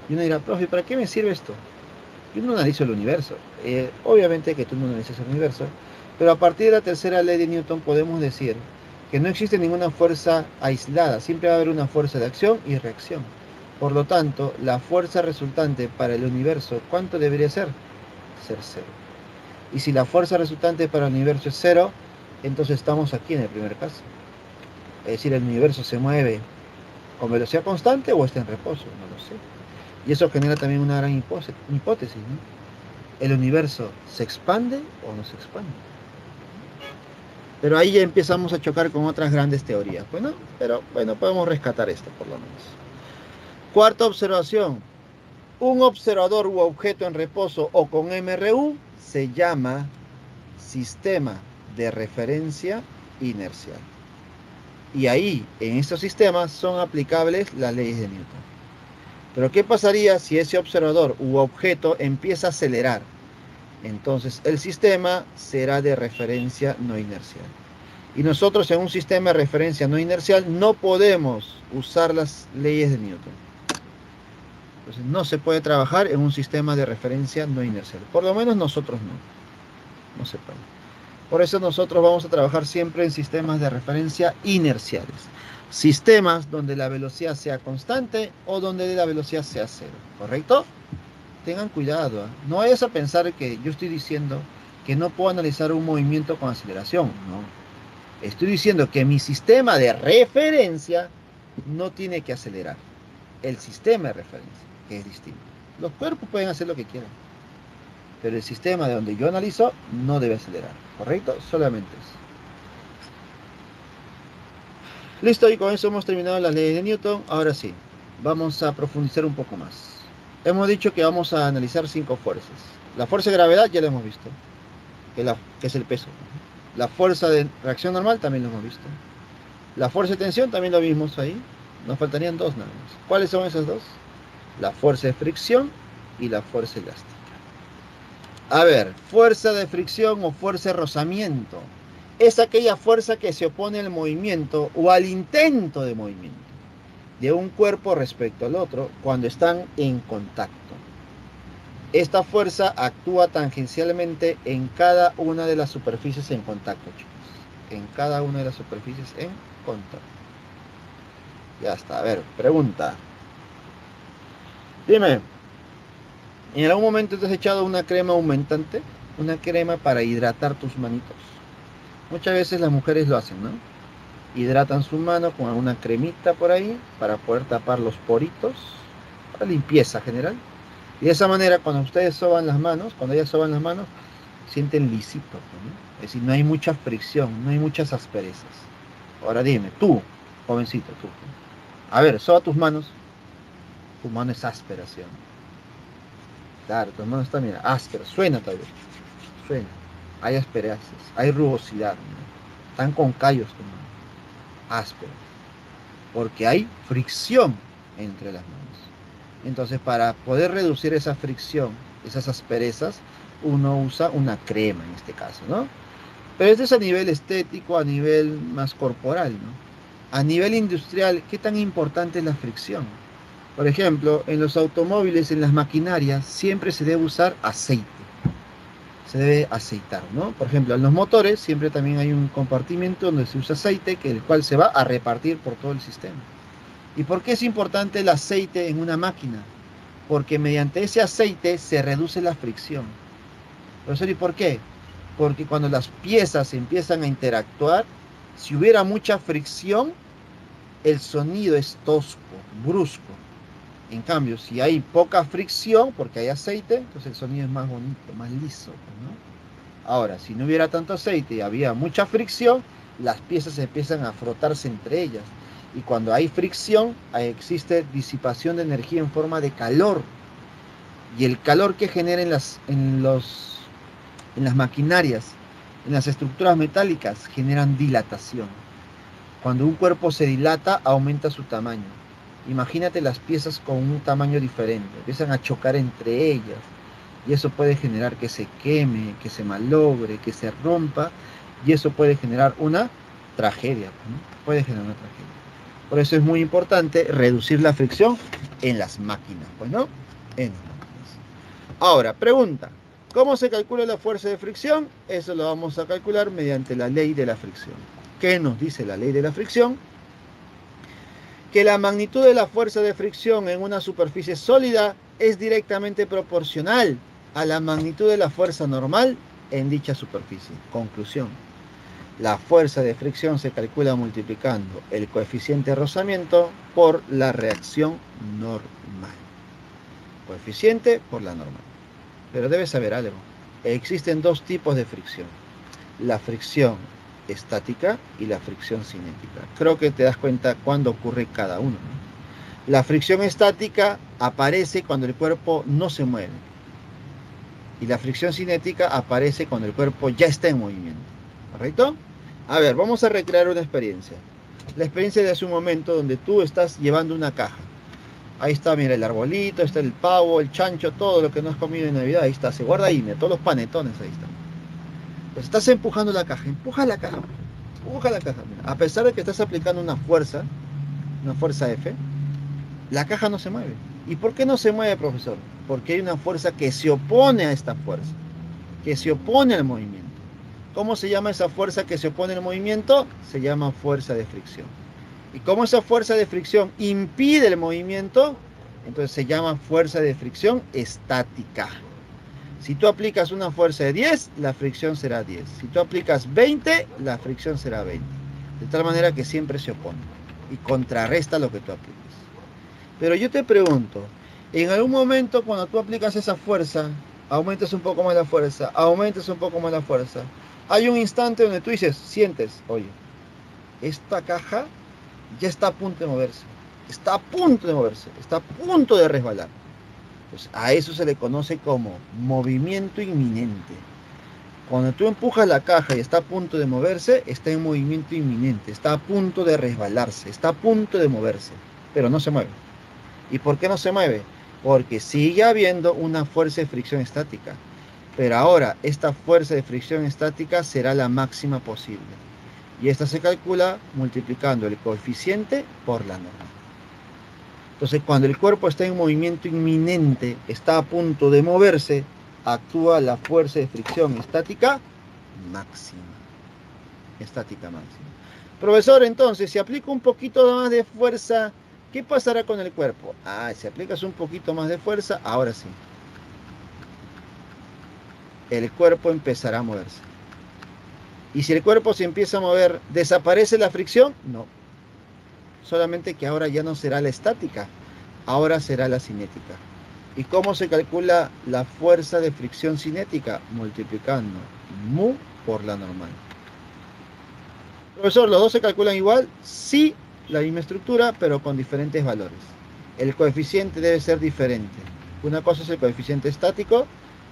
Y uno dirá, profe, ¿para qué me sirve esto? Yo no analizo el universo. Obviamente que tú no analizas el universo, pero a partir de la tercera ley de Newton podemos decir que no existe ninguna fuerza aislada. Siempre va a haber una fuerza de acción y reacción. Por lo tanto, la fuerza resultante para el universo, ¿cuánto debería ser? Ser 0. Y si la fuerza resultante para el universo es 0, entonces estamos aquí en el primer caso. Es decir, el universo se mueve con velocidad constante o está en reposo, no lo sé. Y eso genera también una gran hipótesis, ¿no? ¿El universo se expande o no se expande? Pero ahí ya empezamos a chocar con otras grandes teorías. Bueno, pero bueno, podemos rescatar esto por lo menos. Cuarta observación. Un observador u objeto en reposo o con MRU se llama sistema de referencia inercial. Y ahí, en estos sistemas, son aplicables las leyes de Newton. Pero ¿qué pasaría si ese observador u objeto empieza a acelerar? Entonces el sistema será de referencia no inercial. Y nosotros en un sistema de referencia no inercial no podemos usar las leyes de Newton. Entonces no se puede trabajar en un sistema de referencia no inercial. Por lo menos nosotros no. No se puede. Por eso nosotros vamos a trabajar siempre en sistemas de referencia inerciales. Sistemas donde la velocidad sea constante o donde la velocidad sea cero. ¿Correcto? Tengan cuidado. No vayas a pensar que yo estoy diciendo que no puedo analizar un movimiento con aceleración. No. Estoy diciendo que mi sistema de referencia no tiene que acelerar. El sistema de referencia, que es distinto. Los cuerpos pueden hacer lo que quieran, pero el sistema de donde yo analizo no debe acelerar, ¿correcto? Solamente eso. Listo, y con eso hemos terminado las leyes de Newton. Ahora sí, vamos a profundizar un poco más. Hemos dicho que vamos a analizar 5 fuerzas. La fuerza de gravedad ya la hemos visto, que es el peso. La fuerza de reacción normal también lo hemos visto. La fuerza de tensión también lo vimos ahí. Nos faltarían 2 nada más. ¿Cuáles son esas 2? La fuerza de fricción y la fuerza elástica. A ver, fuerza de fricción o fuerza de rozamiento es aquella fuerza que se opone al movimiento o al intento de movimiento de un cuerpo respecto al otro cuando están en contacto. Esta fuerza actúa tangencialmente en cada una de las superficies en contacto, chicos. En cada una de las superficies en contacto. Ya está. A ver, pregunta. Dime, ¿en algún momento te has echado una crema aumentante? Una crema para hidratar tus manitos. Muchas veces las mujeres lo hacen, ¿no? Hidratan su mano con alguna cremita por ahí para poder tapar los poritos, para limpieza general. Y de esa manera, cuando ustedes soban las manos, cuando ellas soban las manos, sienten lisito, ¿no? Es decir, no hay mucha fricción, no hay muchas asperezas. Ahora dime, tú, jovencito, tú. A ver, soba tus manos. Tu mano es áspera, ¿sí? Claro, tu mano está, mira, áspera. Suena todavía. Suena. Hay asperezas, hay rugosidad, ¿no? Están con callos tu mano. Áspera. Porque hay fricción entre las manos. Entonces, para poder reducir esa fricción, esas asperezas, uno usa una crema en este caso, ¿no? Pero esto es a nivel estético, a nivel más corporal, ¿no? A nivel industrial, ¿qué tan importante es la fricción? Por ejemplo, en los automóviles, en las maquinarias, siempre se debe usar aceite. Se debe aceitar, ¿no? Por ejemplo, en los motores siempre también hay un compartimento donde se usa aceite, el cual se va a repartir por todo el sistema. ¿Y por qué es importante el aceite en una máquina? Porque mediante ese aceite se reduce la fricción. Profesor, ¿y por qué? Porque cuando las piezas empiezan a interactuar, si hubiera mucha fricción, el sonido es tosco, brusco. En cambio, si hay poca fricción, porque hay aceite, entonces el sonido es más bonito, más liso, ¿no? Ahora, si no hubiera tanto aceite y había mucha fricción, las piezas empiezan a frotarse entre ellas. Y cuando hay fricción, existe disipación de energía en forma de calor. Y el calor que genera en las maquinarias, en las estructuras metálicas, generan dilatación. Cuando un cuerpo se dilata, aumenta su tamaño. Imagínate las piezas con un tamaño diferente, empiezan a chocar entre ellas, y eso puede generar que se queme, que se malogre, que se rompa, y eso puede generar una tragedia, ¿no? Puede generar una tragedia. Por eso es muy importante reducir la fricción en las máquinas, pues, ¿no? En las máquinas. Ahora, pregunta, ¿cómo se calcula la fuerza de fricción? Eso lo vamos a calcular mediante la ley de la fricción. ¿Qué nos dice la ley de la fricción? Que la magnitud de la fuerza de fricción en una superficie sólida es directamente proporcional a la magnitud de la fuerza normal en dicha superficie. Conclusión. La fuerza de fricción se calcula multiplicando el coeficiente de rozamiento por la reacción normal. Coeficiente por la normal. Pero debes saber algo. Existen 2 tipos de fricción. La fricción estática y la fricción cinética. Creo que te das cuenta cuándo ocurre cada uno, ¿no? La fricción estática aparece cuando el cuerpo no se mueve. Y la fricción cinética aparece cuando el cuerpo ya está en movimiento. ¿Correcto? A ver, vamos a recrear una experiencia. La experiencia de hace un momento donde tú estás llevando una caja. Ahí está, mira, el arbolito, está el pavo, el chancho, todo lo que no has comido en Navidad. Ahí está, se guarda ahí, mira, todos los panetones ahí están. Pues estás empujando la caja, empuja la caja. Mira. A pesar de que estás aplicando una fuerza F, la caja no se mueve. ¿Y por qué no se mueve, profesor? Porque hay una fuerza que se opone a esta fuerza, que se opone al movimiento. ¿Cómo se llama esa fuerza que se opone al movimiento? Se llama fuerza de fricción. Y como esa fuerza de fricción impide el movimiento, entonces se llama fuerza de fricción estática. Si tú aplicas una fuerza de 10, la fricción será 10. Si tú aplicas 20, la fricción será 20. De tal manera que siempre se opone y contrarresta lo que tú apliques. Pero yo te pregunto, en algún momento cuando tú aplicas esa fuerza, aumentas un poco más la fuerza, aumentas un poco más la fuerza, hay un instante donde tú dices, sientes, oye, esta caja ya está a punto de moverse, está a punto de moverse, está a punto de resbalar. Pues a eso se le conoce como movimiento inminente. Cuando tú empujas la caja y está a punto de moverse, está en movimiento inminente, está a punto de resbalarse, está a punto de moverse, pero no se mueve. ¿Y por qué no se mueve? Porque sigue habiendo una fuerza de fricción estática. Pero ahora esta fuerza de fricción estática será la máxima posible. Y esta se calcula multiplicando el coeficiente por la norma. Entonces, cuando el cuerpo está en movimiento inminente, está a punto de moverse, actúa la fuerza de fricción estática máxima. Estática máxima. Profesor, entonces, si aplico un poquito más de fuerza, ¿qué pasará con el cuerpo? Si aplicas un poquito más de fuerza, ahora sí. El cuerpo empezará a moverse. Y si el cuerpo se empieza a mover, ¿desaparece la fricción? No. Solamente que ahora ya no será la estática, ahora será la cinética. ¿Y cómo se calcula la fuerza de fricción cinética? Multiplicando mu por la normal. Profesor, ¿los dos se calculan igual? Sí, la misma estructura, pero con diferentes valores. El coeficiente debe ser diferente. Una cosa es el coeficiente estático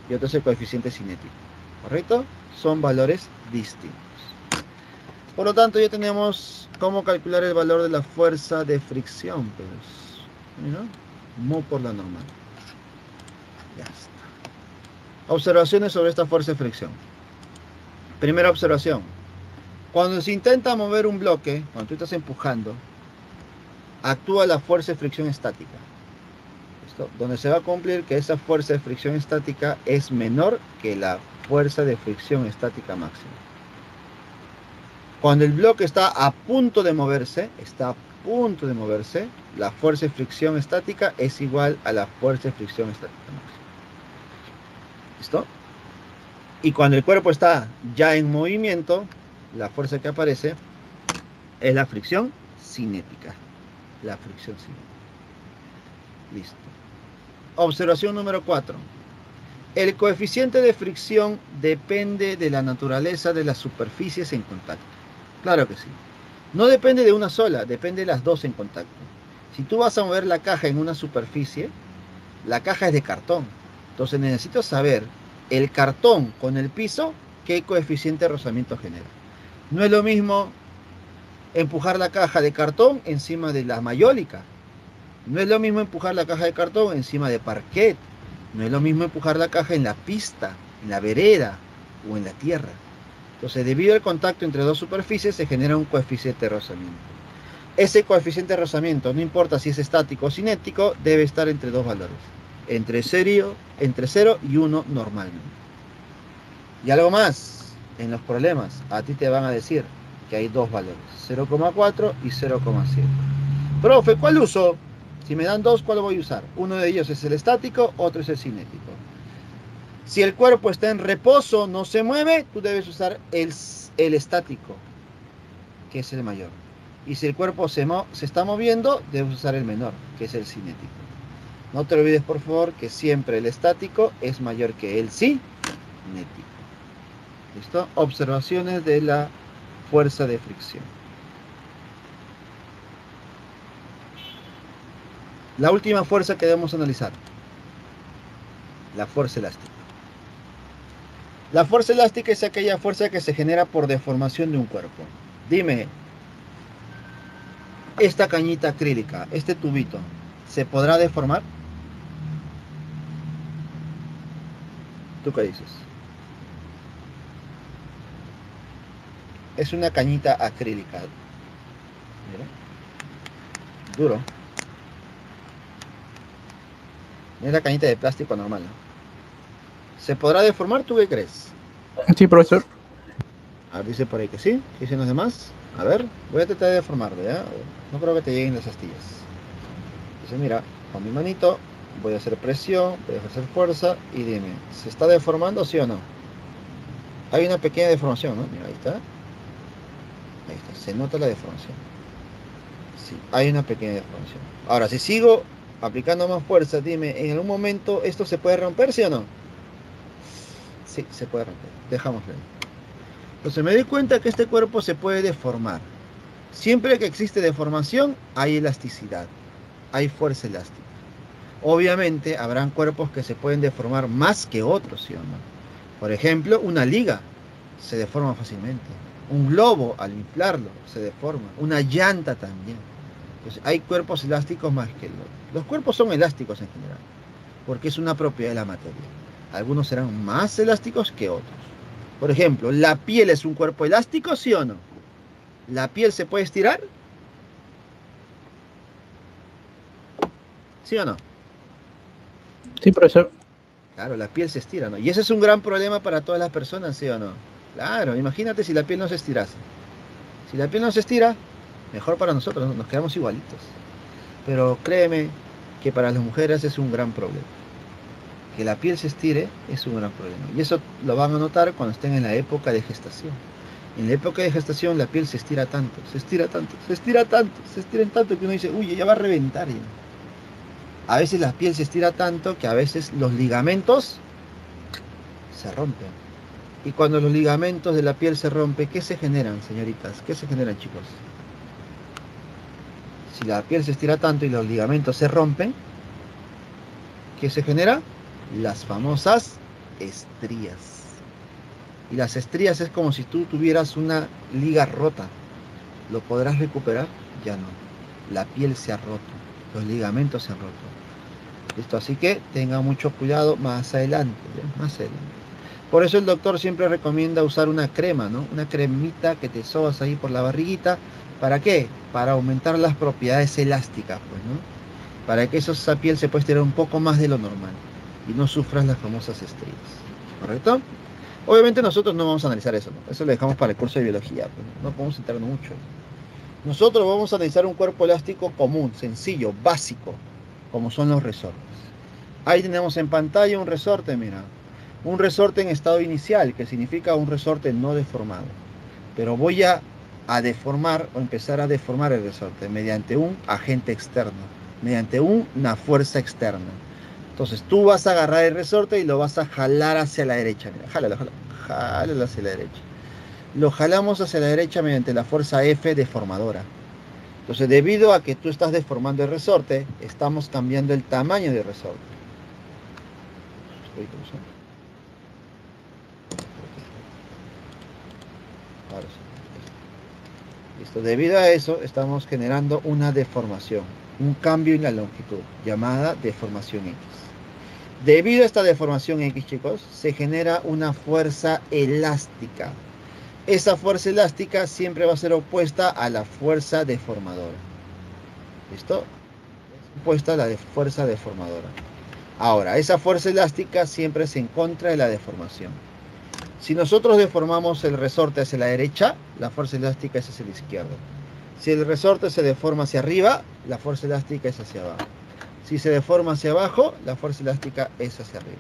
y otra es el coeficiente cinético. ¿Correcto? Son valores distintos. Por lo tanto, ya tenemos cómo calcular el valor de la fuerza de fricción. Pues, ¿no? Mu por la normal. Ya está. Observaciones sobre esta fuerza de fricción. Primera observación. Cuando se intenta mover un bloque, cuando tú estás empujando, actúa la fuerza de fricción estática. ¿Listo? Donde se va a cumplir que esa fuerza de fricción estática es menor que la fuerza de fricción estática máxima. Cuando el bloque está a punto de moverse, la fuerza de fricción estática es igual a la fuerza de fricción estática máxima. ¿Listo? Y cuando el cuerpo está ya en movimiento, la fuerza que aparece es la fricción cinética. La fricción cinética. Listo. Observación número 4. El coeficiente de fricción depende de la naturaleza de las superficies en contacto. Claro que sí. No depende de una sola, depende de las dos en contacto. Si tú vas a mover la caja en una superficie, la caja es de cartón. Entonces necesito saber el cartón con el piso, qué coeficiente de rozamiento genera. No es lo mismo empujar la caja de cartón encima de la mayólica. No es lo mismo empujar la caja de cartón encima de parquet. No es lo mismo empujar la caja en la pista, en la vereda o en la tierra. Entonces, debido al contacto entre dos superficies, se genera un coeficiente de rozamiento. Ese coeficiente de rozamiento, no importa si es estático o cinético, debe estar entre dos valores. Entre 0 y 1 normalmente. Y algo más, en los problemas, a ti te van a decir que hay dos valores, 0,4 y 0,7. Profe, ¿cuál uso? Si me dan dos, ¿cuál voy a usar? Uno de ellos es el estático, otro es el cinético. Si el cuerpo está en reposo, no se mueve, tú debes usar el estático, que es el mayor. Y si el cuerpo se está moviendo, debes usar el menor, que es el cinético. No te olvides, por favor, que siempre el estático es mayor que el cinético. ¿Listo? Observaciones de la fuerza de fricción. La última fuerza que debemos analizar. La fuerza elástica. La fuerza elástica es aquella fuerza que se genera por deformación de un cuerpo. Dime, esta cañita acrílica, este tubito, ¿se podrá deformar? ¿Tú qué dices? Es una cañita acrílica. Mira. Duro. Es la cañita de plástico normal, ¿no? ¿Se podrá deformar? ¿Tú qué crees? Sí, profesor. A ver, dice por ahí que sí. ¿Qué dicen los demás? A ver, voy a tratar de deformarlo, ¿ya? No creo que te lleguen las astillas. Dice, mira, con mi manito voy a hacer presión, voy a ejercer fuerza y dime, ¿se está deformando, sí o no? Hay una pequeña deformación, ¿no? Mira, ahí está. Ahí está, se nota la deformación. Sí, hay una pequeña deformación. Ahora, si sigo aplicando más fuerza, dime, ¿en algún momento esto se puede romper, sí o no? Sí, se puede romper. Dejámoslo ahí. Entonces me doy cuenta que este cuerpo se puede deformar. Siempre que existe deformación, hay elasticidad, hay fuerza elástica. Obviamente, habrán cuerpos que se pueden deformar más que otros, ¿sí o no? Por ejemplo, una liga se deforma fácilmente. Un globo, al inflarlo, se deforma. Una llanta también. Entonces, hay cuerpos elásticos más que otros. Los cuerpos son elásticos en general, porque es una propiedad de la materia. Algunos serán más elásticos que otros. Por ejemplo, ¿la piel es un cuerpo elástico, sí o no? ¿La piel se puede estirar? ¿Sí o no? Sí, profesor. Claro, la piel se estira, ¿no? Y ese es un gran problema para todas las personas, ¿sí o no? Claro, imagínate si la piel no se estirase. Si la piel no se estira, mejor para nosotros, ¿no? Nos quedamos igualitos. Pero créeme que para las mujeres es un gran problema. Que la piel se estire es un gran problema. Y eso lo van a notar cuando estén en la época de gestación. En la época de gestación la piel se estira tanto, se estira tanto, se estira tanto, se estira tanto que uno dice, uy, ya va a reventar ya. A veces la piel se estira tanto que a veces los ligamentos se rompen. Y cuando los ligamentos de la piel se rompen, ¿qué se generan, señoritas? ¿Qué se generan, chicos? Si la piel se estira tanto y los ligamentos se rompen, ¿qué se genera? Las famosas estrías. Y las estrías es como si tú tuvieras una liga rota. ¿Lo podrás recuperar? Ya no. La piel se ha roto, los ligamentos se han roto. ¿Listo? Así que tenga mucho cuidado más adelante, ¿ya? Más adelante. Por eso el doctor siempre recomienda usar una crema, ¿no? Una cremita que te sobas ahí por la barriguita. ¿Para qué? Para aumentar las propiedades elásticas, pues, ¿no? Para que esa piel se pueda estirar un poco más de lo normal y no sufras las famosas estrías. ¿Correcto? Obviamente nosotros no vamos a analizar eso, ¿no? Eso lo dejamos para el curso de biología, pues, no podemos centrarnos mucho. Nosotros vamos a analizar un cuerpo elástico común, sencillo, básico, como son los resortes. Ahí tenemos en pantalla un resorte, mira. Un resorte en estado inicial, que significa un resorte no deformado. Pero voy a deformar o empezar a deformar el resorte mediante un agente externo, mediante una fuerza externa. Entonces tú vas a agarrar el resorte y lo vas a jalar hacia la derecha. Mira, jálalo hacia la derecha. Lo jalamos hacia la derecha mediante la fuerza F deformadora. Entonces, debido a que tú estás deformando el resorte, estamos cambiando el tamaño del resorte. Ahora sí. Listo. Debido a eso, estamos generando una deformación, un cambio en la longitud, llamada deformación X. Debido a esta deformación X, chicos, se genera una fuerza elástica. Esa fuerza elástica siempre va a ser opuesta a la fuerza deformadora. ¿Listo? Es opuesta a la fuerza deformadora. Ahora, esa fuerza elástica siempre es en contra de la deformación. Si nosotros deformamos el resorte hacia la derecha, la fuerza elástica es hacia la izquierda. Si el resorte se deforma hacia arriba, la fuerza elástica es hacia abajo. Si se deforma hacia abajo, la fuerza elástica es hacia arriba.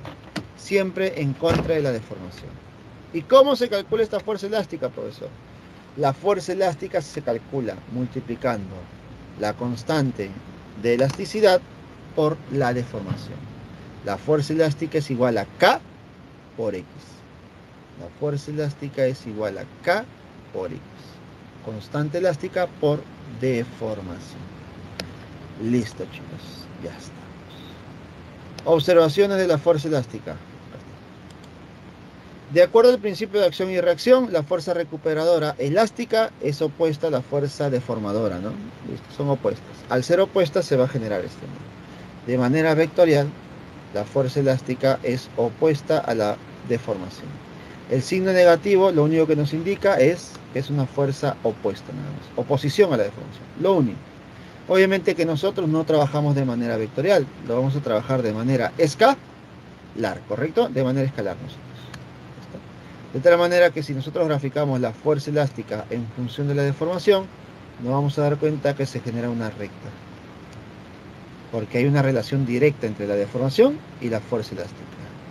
Siempre en contra de la deformación. ¿Y cómo se calcula esta fuerza elástica, profesor? La fuerza elástica se calcula multiplicando la constante de elasticidad por la deformación. La fuerza elástica es igual a K por X. La fuerza elástica es igual a K por X. Constante elástica por deformación. Listo, chicos. Ya estamos. Observaciones de la fuerza elástica. De acuerdo al principio de acción y reacción, la fuerza recuperadora elástica es opuesta a la fuerza deformadora, ¿no? ¿Listo? Son opuestas. Al ser opuestas se va a generar esto, ¿no? De manera vectorial, la fuerza elástica es opuesta a la deformación. El signo negativo lo único que nos indica es que es una fuerza opuesta, nada más. Oposición a la deformación, lo único. Obviamente que nosotros no trabajamos de manera vectorial, lo vamos a trabajar de manera escalar, ¿correcto? De manera escalar nosotros. De tal manera que si nosotros graficamos la fuerza elástica en función de la deformación, nos vamos a dar cuenta que se genera una recta. Porque hay una relación directa entre la deformación y la fuerza elástica.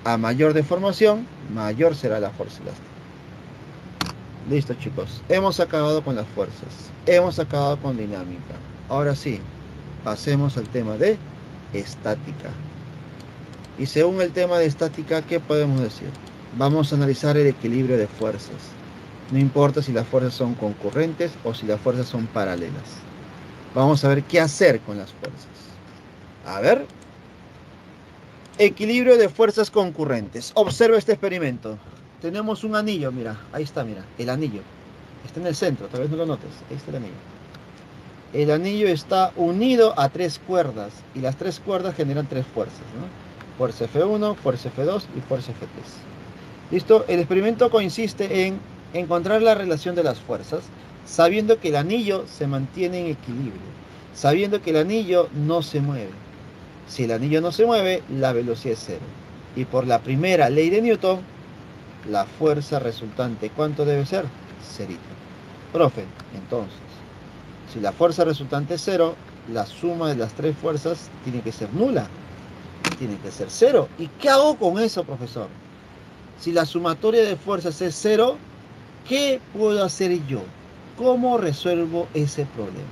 A mayor deformación, mayor será la fuerza elástica. Listo, chicos. Hemos acabado con las fuerzas. Hemos acabado con dinámica. Ahora sí, pasemos al tema de estática. Y según el tema de estática, ¿qué podemos decir? Vamos a analizar el equilibrio de fuerzas. No importa si las fuerzas son concurrentes o si las fuerzas son paralelas. Vamos a ver qué hacer con las fuerzas. A ver. Equilibrio de fuerzas concurrentes. Observa este experimento. Tenemos un anillo, mira. Ahí está, mira. El anillo. Está en el centro, tal vez no lo notes. Ahí está el anillo. El anillo está unido a 3 cuerdas. Y las 3 cuerdas generan 3 fuerzas, ¿no? Fuerza F1, fuerza F2 y fuerza F3. ¿Listo? El experimento consiste en encontrar la relación de las fuerzas, sabiendo que el anillo se mantiene en equilibrio, sabiendo que el anillo no se mueve. Si el anillo no se mueve, la velocidad es cero. Y por la primera ley de Newton, la fuerza resultante, ¿cuánto debe ser? Cerito. Profe, entonces, si la fuerza resultante es cero, la suma de las 3 fuerzas tiene que ser nula. Tiene que ser cero. ¿Y qué hago con eso, profesor? Si la sumatoria de fuerzas es cero, ¿qué puedo hacer yo? ¿Cómo resuelvo ese problema?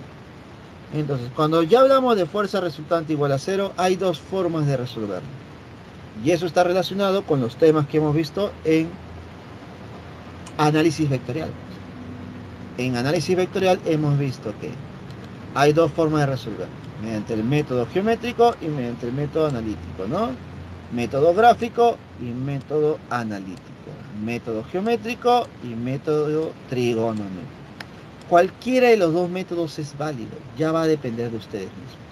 Entonces, cuando ya hablamos de fuerza resultante igual a cero, hay 2 formas de resolverlo. Y eso está relacionado con los temas que hemos visto en análisis vectorial. En análisis vectorial hemos visto que hay 2 formas de resolver. Mediante el método geométrico y mediante el método analítico, ¿no? Método gráfico y método analítico. Método geométrico y método trigonómetrico. Cualquiera de los 2 métodos es válido, ya va a depender de ustedes mismos.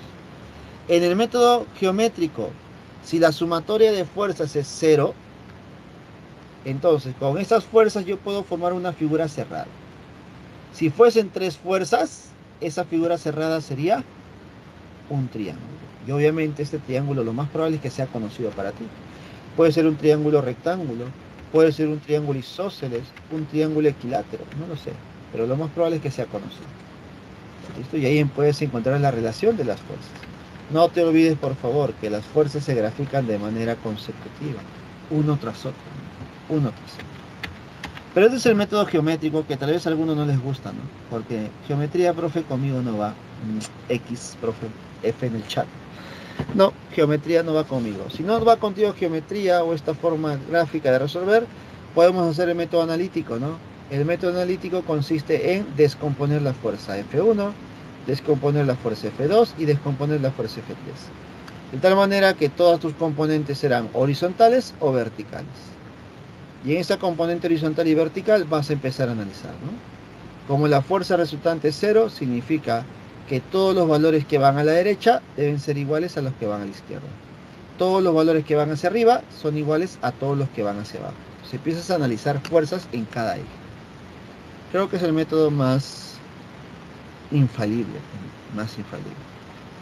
En el método geométrico, si la sumatoria de fuerzas es 0, entonces con estas fuerzas yo puedo formar una figura cerrada. Si fuesen 3 fuerzas, esa figura cerrada sería un triángulo. Y obviamente este triángulo lo más probable es que sea conocido para ti. Puede ser un triángulo rectángulo, puede ser un triángulo isósceles, un triángulo equilátero, no lo sé. Pero lo más probable es que sea conocido. ¿Listo? Y ahí puedes encontrar la relación de las fuerzas. No te olvides, por favor, que las fuerzas se grafican de manera consecutiva, uno tras otro, uno tras otro. Pero este es el método geométrico que tal vez a algunos no les gusta, ¿no? Porque geometría, profe, conmigo no va. X, profe, F en el chat. No, geometría no va conmigo. Si no va contigo geometría o esta forma gráfica de resolver, podemos hacer el método analítico, ¿no? El método analítico consiste en descomponer la fuerza F1, descomponer la fuerza F2 y descomponer la fuerza F3. De tal manera que todas tus componentes serán horizontales o verticales. Y en esa componente horizontal y vertical vas a empezar a analizar, ¿no? Como la fuerza resultante es 0, significa que todos los valores que van a la derecha deben ser iguales a los que van a la izquierda. Todos los valores que van hacia arriba son iguales a todos los que van hacia abajo. Se empiezas a analizar fuerzas en cada eje. Creo que es el método más infalible.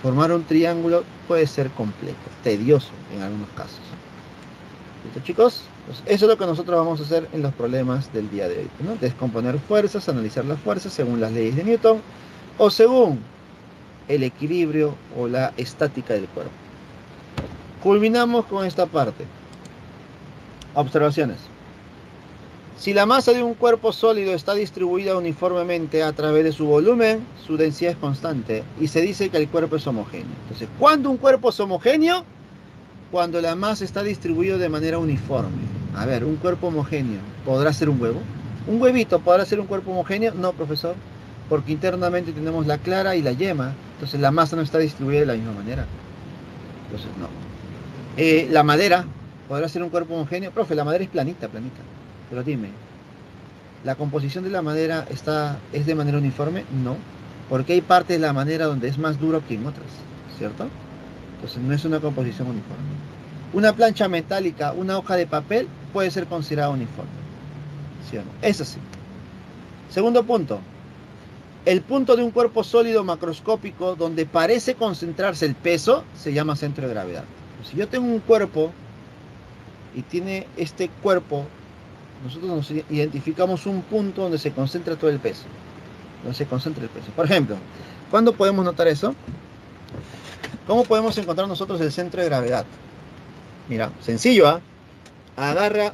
Formar un triángulo puede ser complejo, tedioso en algunos casos. ¿Listo, chicos? Pues eso es lo que nosotros vamos a hacer en los problemas del día de hoy, ¿no? Descomponer fuerzas, analizar las fuerzas según las leyes de Newton o según el equilibrio o la estática del cuerpo. Culminamos con esta parte. Observaciones. Si la masa de un cuerpo sólido está distribuida uniformemente a través de su volumen, su densidad es constante y se dice que el cuerpo es homogéneo. Entonces, ¿cuándo un cuerpo es homogéneo? Cuando la masa está distribuida de manera uniforme. A ver, un cuerpo homogéneo, ¿podrá ser un huevo? ¿Un huevito podrá ser un cuerpo homogéneo? No, profesor, porque internamente tenemos la clara y la yema, entonces la masa no está distribuida de la misma manera. Entonces, no. La madera, ¿podrá ser un cuerpo homogéneo? Profe, la madera es planita. Pero dime, ¿la composición de la madera es de manera uniforme? No, porque hay partes de la madera donde es más duro que en otras, ¿cierto? Entonces no es una composición uniforme. Una plancha metálica, una hoja de papel, puede ser considerada uniforme, ¿sí o no? Eso sí. Segundo punto. El punto de un cuerpo sólido macroscópico donde parece concentrarse el peso se llama centro de gravedad. Si yo tengo un cuerpo y tiene este cuerpo Nosotros nos identificamos un punto donde se concentra todo el peso. Donde se concentra el peso. Por ejemplo, ¿cuándo podemos notar eso? ¿Cómo podemos encontrar nosotros el centro de gravedad? Mira, sencillo, ¿ah? Agarra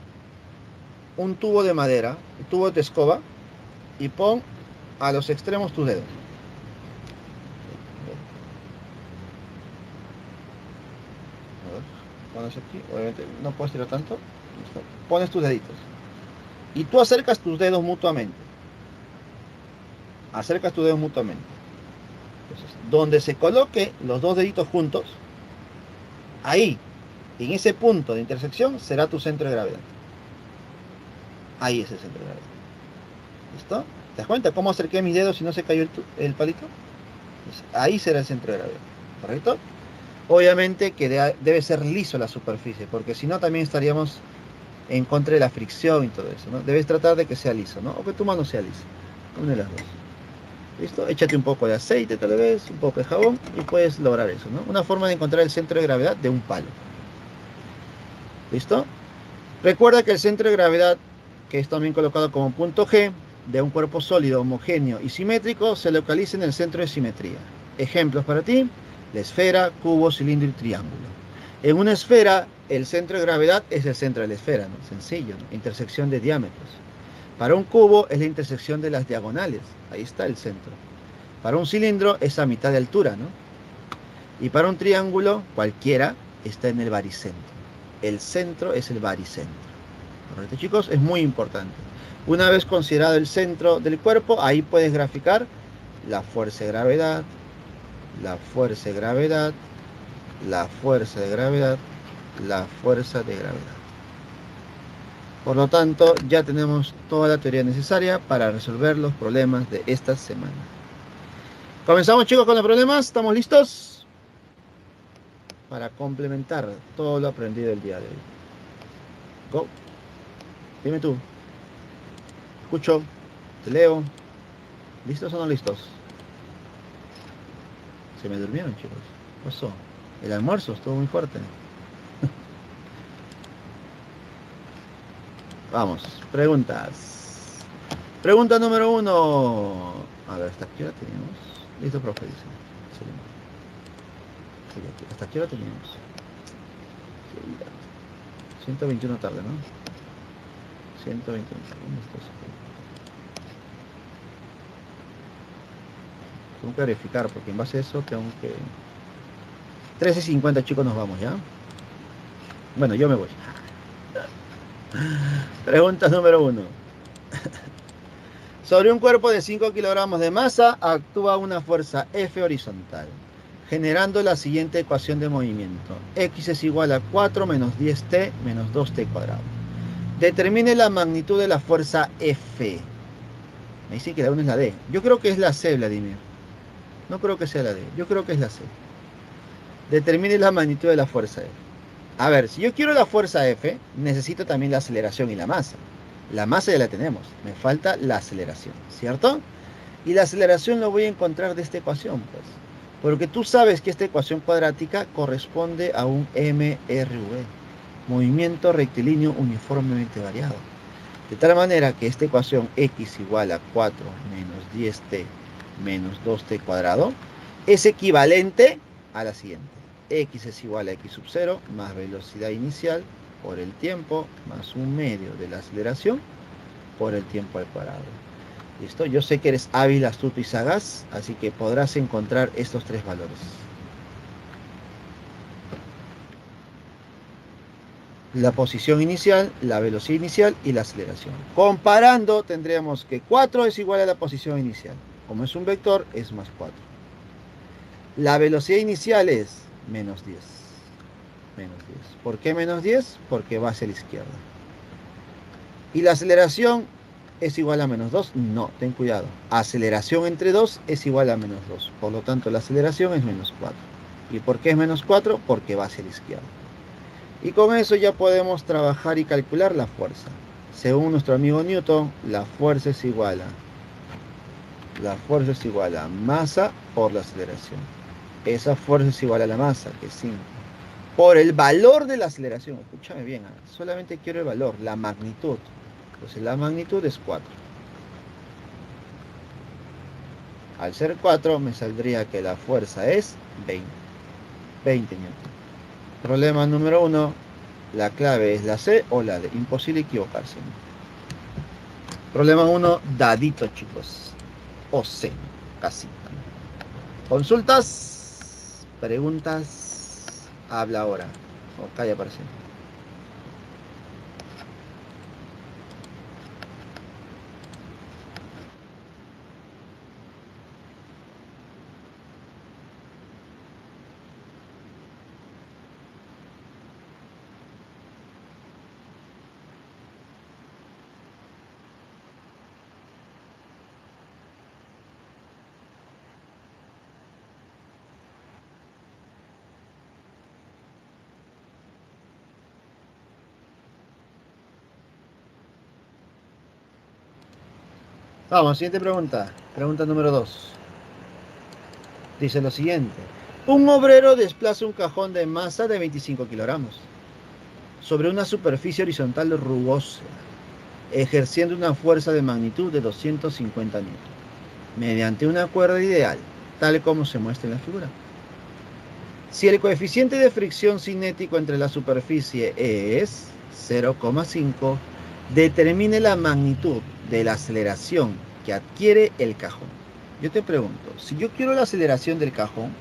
un tubo de madera, un tubo de escoba, y pon a los extremos tus dedos. A ver, pones aquí, obviamente no puedes tirar tanto. Listo. Pones tus deditos. Y tú acercas tus dedos mutuamente. Acercas tus dedos mutuamente. Entonces, donde se coloque los dos deditos juntos, ahí, en ese punto de intersección, será tu centro de gravedad. Ahí es el centro de gravedad. ¿Listo? ¿Te das cuenta cómo acerqué mis dedos y no se cayó el palito? Pues ahí será el centro de gravedad. ¿Correcto? Obviamente que debe ser liso la superficie, porque si no también estaríamos en contra de la fricción y todo eso, ¿no? Debes tratar de que sea liso, ¿no? O que tu mano sea lisa. Una de las dos. ¿Listo? Échate un poco de aceite tal vez, un poco de jabón y puedes lograr eso, ¿no? Una forma de encontrar el centro de gravedad de un palo. ¿Listo? Recuerda que el centro de gravedad, que es también colocado como punto G, de un cuerpo sólido, homogéneo y simétrico, se localiza en el centro de simetría. Ejemplos para ti: la esfera, cubo, cilindro y triángulo. En una esfera, el centro de gravedad es el centro de la esfera, ¿no? Sencillo, ¿no? Intersección de diámetros. Para un cubo es la intersección de las diagonales, ahí está el centro. Para un cilindro es a mitad de altura, ¿no? Y para un triángulo, cualquiera, está en el baricentro. El centro es el baricentro. ¿Correcto, chicos? Es muy importante. Una vez considerado el centro del cuerpo, ahí puedes graficar la fuerza de gravedad, la fuerza de gravedad, la fuerza de gravedad, la fuerza de gravedad. Por lo tanto, ya tenemos toda la teoría necesaria para resolver los problemas de esta semana. Comenzamos, chicos, con los problemas. ¿Estamos listos? Para complementar todo lo aprendido el día de hoy. Go. Dime tú. Escucho. Te leo. ¿Listos o no listos? Se me durmieron, chicos. ¿Qué pasó? El almuerzo estuvo muy fuerte. Vamos, preguntas. Pregunta número 1. A ver, ¿hasta qué hora tenemos? Listo, profe, dice. Sí, ¿hasta qué hora teníamos? 121 tarde, ¿no? 121. Tengo que verificar, porque en base a eso tengo que... 13:50, chicos, nos vamos, ¿ya? Bueno, yo me voy. Pregunta número 1. Sobre un cuerpo de 5 kilogramos de masa actúa una fuerza F horizontal, generando la siguiente ecuación de movimiento. X es igual a 4 menos 10t menos 2t cuadrado. Determine la magnitud de la fuerza F. Me dicen que la 1 es la D. Yo creo que es la C, Vladimir. No creo que sea la D. Yo creo que es la C. Determine la magnitud de la fuerza F. A ver, si yo quiero la fuerza F, necesito también la aceleración y la masa. La masa ya la tenemos, me falta la aceleración, ¿cierto? Y la aceleración lo voy a encontrar de esta ecuación, pues. Porque tú sabes que esta ecuación cuadrática corresponde a un MRV, movimiento rectilíneo uniformemente variado. De tal manera que esta ecuación X igual a 4 menos 10t menos 2t cuadrado es equivalente a la siguiente. X es igual a x sub 0 más velocidad inicial por el tiempo más un medio de la aceleración por el tiempo al cuadrado. ¿Listo? Yo sé que eres hábil, astuto y sagaz, así que podrás encontrar estos tres valores. La posición inicial, la velocidad inicial y la aceleración. Comparando, tendríamos que 4 es igual a la posición inicial. Como es un vector, es más 4. La velocidad inicial es menos 10. Menos 10. ¿Por qué menos 10? Porque va hacia la izquierda. ¿Y la aceleración es igual a menos 2? No, ten cuidado. Aceleración entre 2 es igual a menos 2. Por lo tanto, la aceleración es menos 4. ¿Y por qué es menos 4? Porque va hacia la izquierda. Y con eso ya podemos trabajar y calcular la fuerza. Según nuestro amigo Newton, la fuerza es igual a masa por la aceleración. Esa fuerza es igual a la masa, que es 5. Por el valor de la aceleración, escúchame bien, solamente quiero el valor, la magnitud. Entonces la magnitud es 4. Al ser 4 me saldría que la fuerza es 20. 20 newton. Problema número 1. La clave es la C o la D. Imposible equivocarse. Problema 1, dadito, chicos. O C, casi. Consultas, preguntas, habla ahora. O calla para siempre. Vamos, siguiente pregunta. Pregunta número 2. Dice lo siguiente. Un obrero desplaza un cajón de masa de 25 kilogramos sobre una superficie horizontal rugosa, ejerciendo una fuerza de magnitud de 250 newton, mediante una cuerda ideal, tal como se muestra en la figura. Si el coeficiente de fricción cinético entre la superficie es 0,5, determine la magnitud de la aceleración que adquiere el cajón. Yo te pregunto, si yo quiero la aceleración del cajón,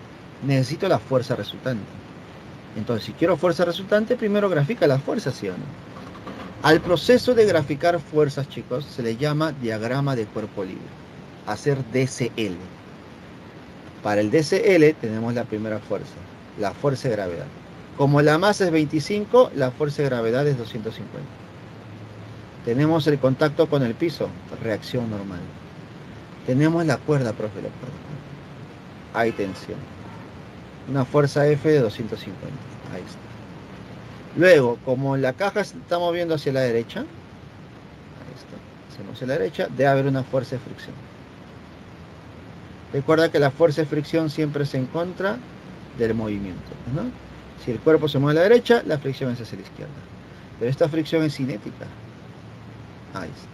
necesito la fuerza resultante. Entonces, si quiero fuerza resultante, primero grafica la fuerza, ¿sí o no? Al proceso de graficar fuerzas, chicos, se le llama diagrama de cuerpo libre. Hacer DCL. Para el DCL tenemos la primera fuerza, la fuerza de gravedad. Como la masa es 25, la fuerza de gravedad es 250. Tenemos el contacto con el piso, reacción normal. Tenemos la cuerda, profe, la cuerda. Hay tensión. Una fuerza F de 250. Ahí está. Luego, como la caja se está moviendo hacia la derecha, ahí está, hacemos hacia la derecha, debe haber una fuerza de fricción. Recuerda que la fuerza de fricción siempre es en contra del movimiento, ¿no? Si el cuerpo se mueve a la derecha, la fricción es hacia la izquierda. Pero esta fricción es cinética. Ahí está.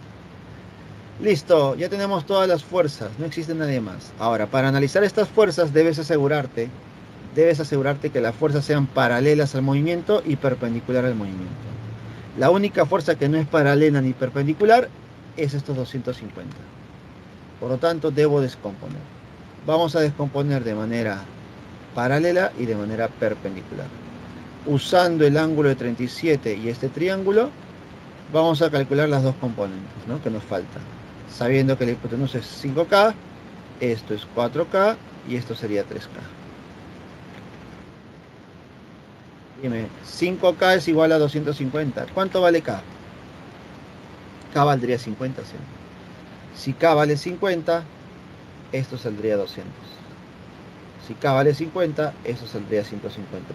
Listo, ya tenemos todas las fuerzas, no existe nadie más. Ahora, para analizar estas fuerzas debes asegurarte que las fuerzas sean paralelas al movimiento y perpendicular al movimiento. La única fuerza que no es paralela ni perpendicular es estos 250. Por lo tanto, debo descomponer. Vamos a descomponer de manera paralela y de manera perpendicular. Usando el ángulo de 37 y este triángulo, vamos a calcular las dos componentes, ¿no?, que nos faltan. Sabiendo que la hipotenusa es 5K, esto es 4K y esto sería 3K. Dime, 5K es igual a 250. ¿Cuánto vale K? K valdría 50, ¿sí? Si K vale 50, esto saldría 200. Si K vale 50, esto saldría 150.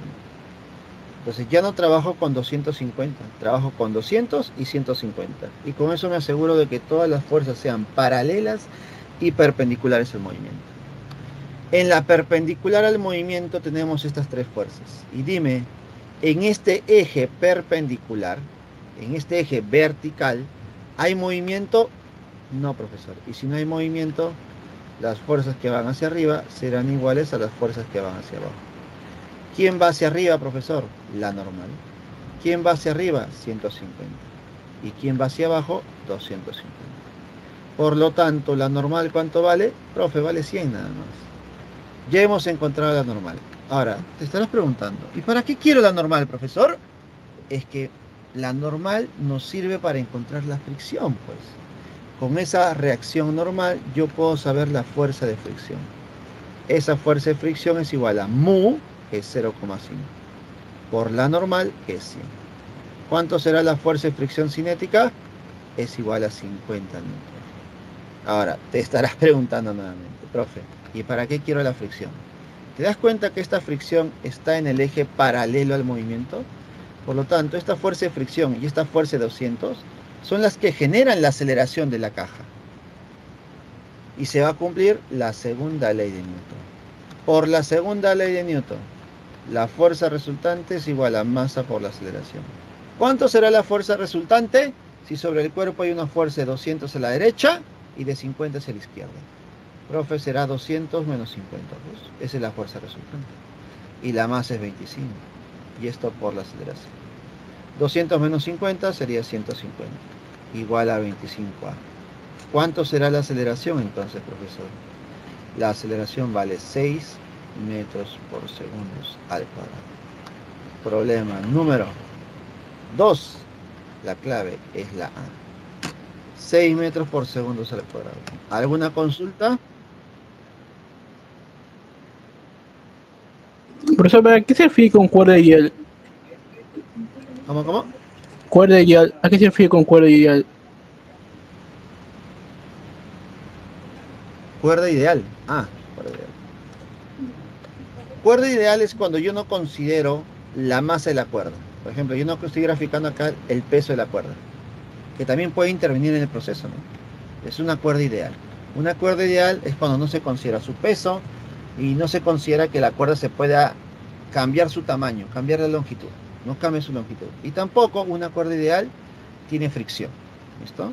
Entonces ya no trabajo con 250, trabajo con 200 y 150. Y con eso me aseguro de que todas las fuerzas sean paralelas y perpendiculares al movimiento. En la perpendicular al movimiento tenemos estas tres fuerzas. Y dime, en este eje perpendicular, en este eje vertical, ¿hay movimiento? No, profesor. Y si no hay movimiento, las fuerzas que van hacia arriba serán iguales a las fuerzas que van hacia abajo. ¿Quién va hacia arriba, profesor? La normal. ¿Quién va hacia arriba? 150. ¿Y quién va hacia abajo? 250. Por lo tanto, la normal, ¿cuánto vale? Profe, vale 100 nada más. Ya hemos encontrado la normal. Ahora, te estarás preguntando, ¿y para qué quiero la normal, profesor? Es que la normal nos sirve para encontrar la fricción, pues. Con esa reacción normal, yo puedo saber la fuerza de fricción. Esa fuerza de fricción es igual a mu, que es 0,5, por la normal, que es 100. ¿Cuánto será la fuerza de fricción cinética? Es igual a 50 newton. Ahora, te estarás preguntando nuevamente, profe, ¿y para qué quiero la fricción? ¿Te das cuenta que esta fricción está en el eje paralelo al movimiento? Por lo tanto, esta fuerza de fricción y esta fuerza de 200 son las que generan la aceleración de la caja. Y se va a cumplir la segunda ley de Newton. Por la segunda ley de Newton, la fuerza resultante es igual a masa por la aceleración. ¿Cuánto será la fuerza resultante? si sobre el cuerpo hay una fuerza de 200 a la derecha y de 50 hacia la izquierda. Profe, será 200 menos 50. Pues, esa es la fuerza resultante. Y la masa es 25. Y esto por la aceleración. 200 menos 50 sería 150. Igual a 25A. ¿Cuánto será la aceleración entonces, profesor? La aceleración vale 6 metros por segundo al cuadrado. Problema número 2. La clave es la A. 6 metros por segundo al cuadrado. ¿Alguna consulta? Profesor, ¿a qué se refiere con cuerda ideal? ¿Cómo? Cuerda ideal. ¿A qué se refiere con cuerda ideal? Cuerda ideal. Cuerda ideal. Cuerda ideal es cuando yo no considero la masa de la cuerda. Por ejemplo, yo no estoy graficando acá el peso de la cuerda, que también puede intervenir en el proceso, ¿no? Es una cuerda ideal. Una cuerda ideal es cuando no se considera su peso y no se considera que la cuerda se pueda cambiar su tamaño, cambiar la longitud. No cambia su longitud. Y tampoco una cuerda ideal tiene fricción. ¿Listo?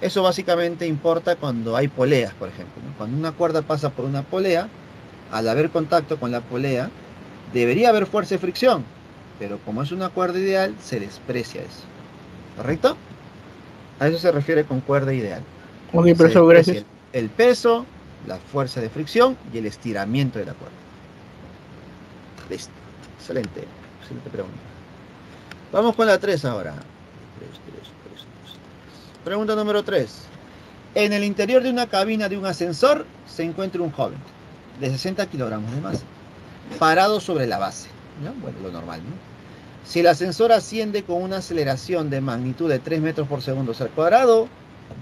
Eso básicamente importa cuando hay poleas, por ejemplo, ¿no? Cuando una cuerda pasa por una polea, al haber contacto con la polea, debería haber fuerza de fricción, pero como es una cuerda ideal, se desprecia eso. ¿Correcto? A eso se refiere con cuerda ideal. Ok, Se profesor, desprecia gracias. el peso, la fuerza de fricción y el estiramiento de la cuerda. Listo. Excelente pregunta. Vamos con la 3 ahora. Pregunta número 3. En el interior de una cabina de un ascensor se encuentra un joven de 60 kilogramos de masa, parado sobre la base, ¿no? Bueno, lo normal, ¿no? Si el ascensor asciende con una aceleración de magnitud de 3 metros por segundo al cuadrado,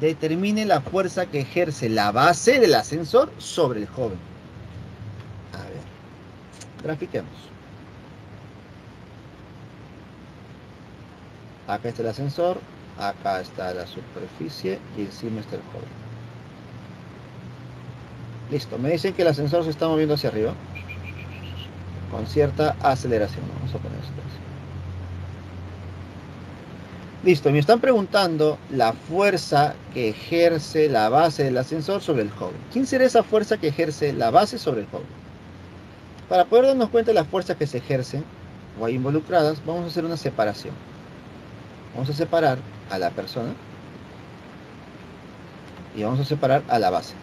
determine la fuerza que ejerce la base del ascensor sobre el joven. A ver, grafiquemos. Acá está el ascensor, acá está la superficie y encima está el joven. Listo, me dicen que el ascensor se está moviendo hacia arriba con cierta aceleración. Vamos a poner esto así. Listo, me están preguntando la fuerza que ejerce la base del ascensor sobre el joven. ¿Quién será esa fuerza que ejerce la base sobre el joven? Para poder darnos cuenta de las fuerzas que se ejercen o hay involucradas, vamos a hacer una separación. Vamos a separar a la persona y vamos a separar a la base.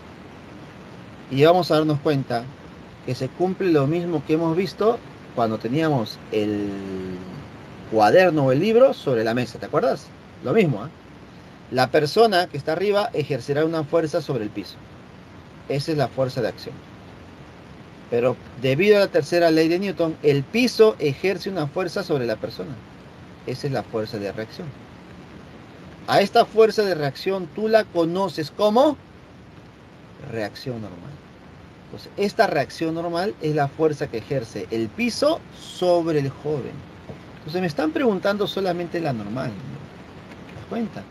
Y vamos a darnos cuenta que se cumple lo mismo que hemos visto cuando teníamos el cuaderno o el libro sobre la mesa, ¿te acuerdas? Lo mismo, ¿eh? La persona que está arriba ejercerá una fuerza sobre el piso. Esa es la fuerza de acción. Pero debido a la tercera ley de Newton, el piso ejerce una fuerza sobre la persona. Esa es la fuerza de reacción. A esta fuerza de reacción tú la conoces como reacción normal. Entonces, esta reacción normal es la fuerza que ejerce el piso sobre el joven. Entonces, me están preguntando solamente la normal, ¿no? ¿Te das cuenta?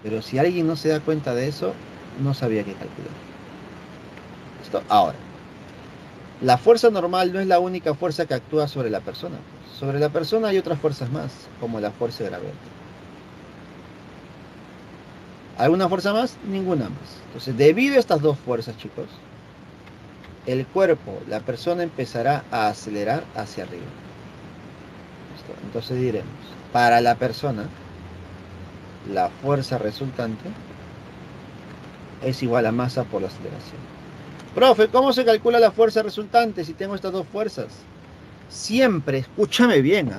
Pero si alguien no se da cuenta de eso, no sabía qué calcular. ¿Listo? Ahora, la fuerza normal no es la única fuerza que actúa sobre la persona. Sobre la persona hay otras fuerzas más, como la fuerza de gravedad. ¿Alguna fuerza más? Ninguna más. Entonces, debido a estas dos fuerzas, chicos, el cuerpo, la persona empezará a acelerar hacia arriba. ¿Listo? Entonces diremos, para la persona, la fuerza resultante es igual a masa por la aceleración. Profe, ¿cómo se calcula la fuerza resultante si tengo estas dos fuerzas? Siempre, escúchame bien,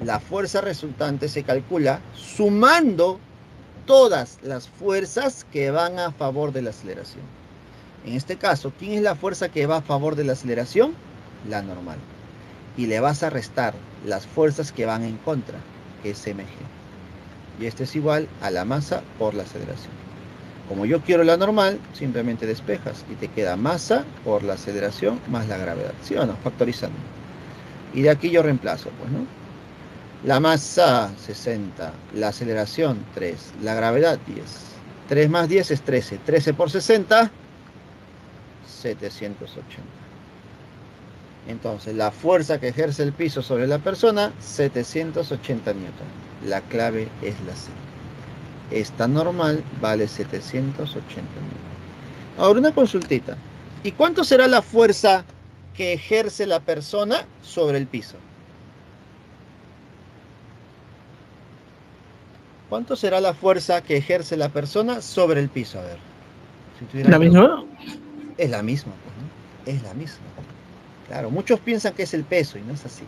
la fuerza resultante se calcula sumando todas las fuerzas que van a favor de la aceleración. En este caso, ¿quién es la fuerza que va a favor de la aceleración? La normal. Y le vas a restar las fuerzas que van en contra, que es mg. Y esto es igual a la masa por la aceleración. Como yo quiero la normal, simplemente despejas y te queda masa por la aceleración más la gravedad. ¿Sí o no? Factorizando. Y de aquí yo reemplazo, pues, ¿no? La masa 60, la aceleración 3, la gravedad 10. 3 más 10 es 13. 13 por 60, 780. Entonces, la fuerza que ejerce el piso sobre la persona, 780 newton. La clave es la C. Esta normal vale 780 newton. Ahora una consultita. ¿Y cuánto será la fuerza que ejerce la persona sobre el piso? ¿Cuánto será la fuerza que ejerce la persona sobre el piso? A ver. Si tuviera ¿La que- misma? Es la misma, pues, ¿no? Es la misma. Claro, muchos piensan que es el peso y no es así.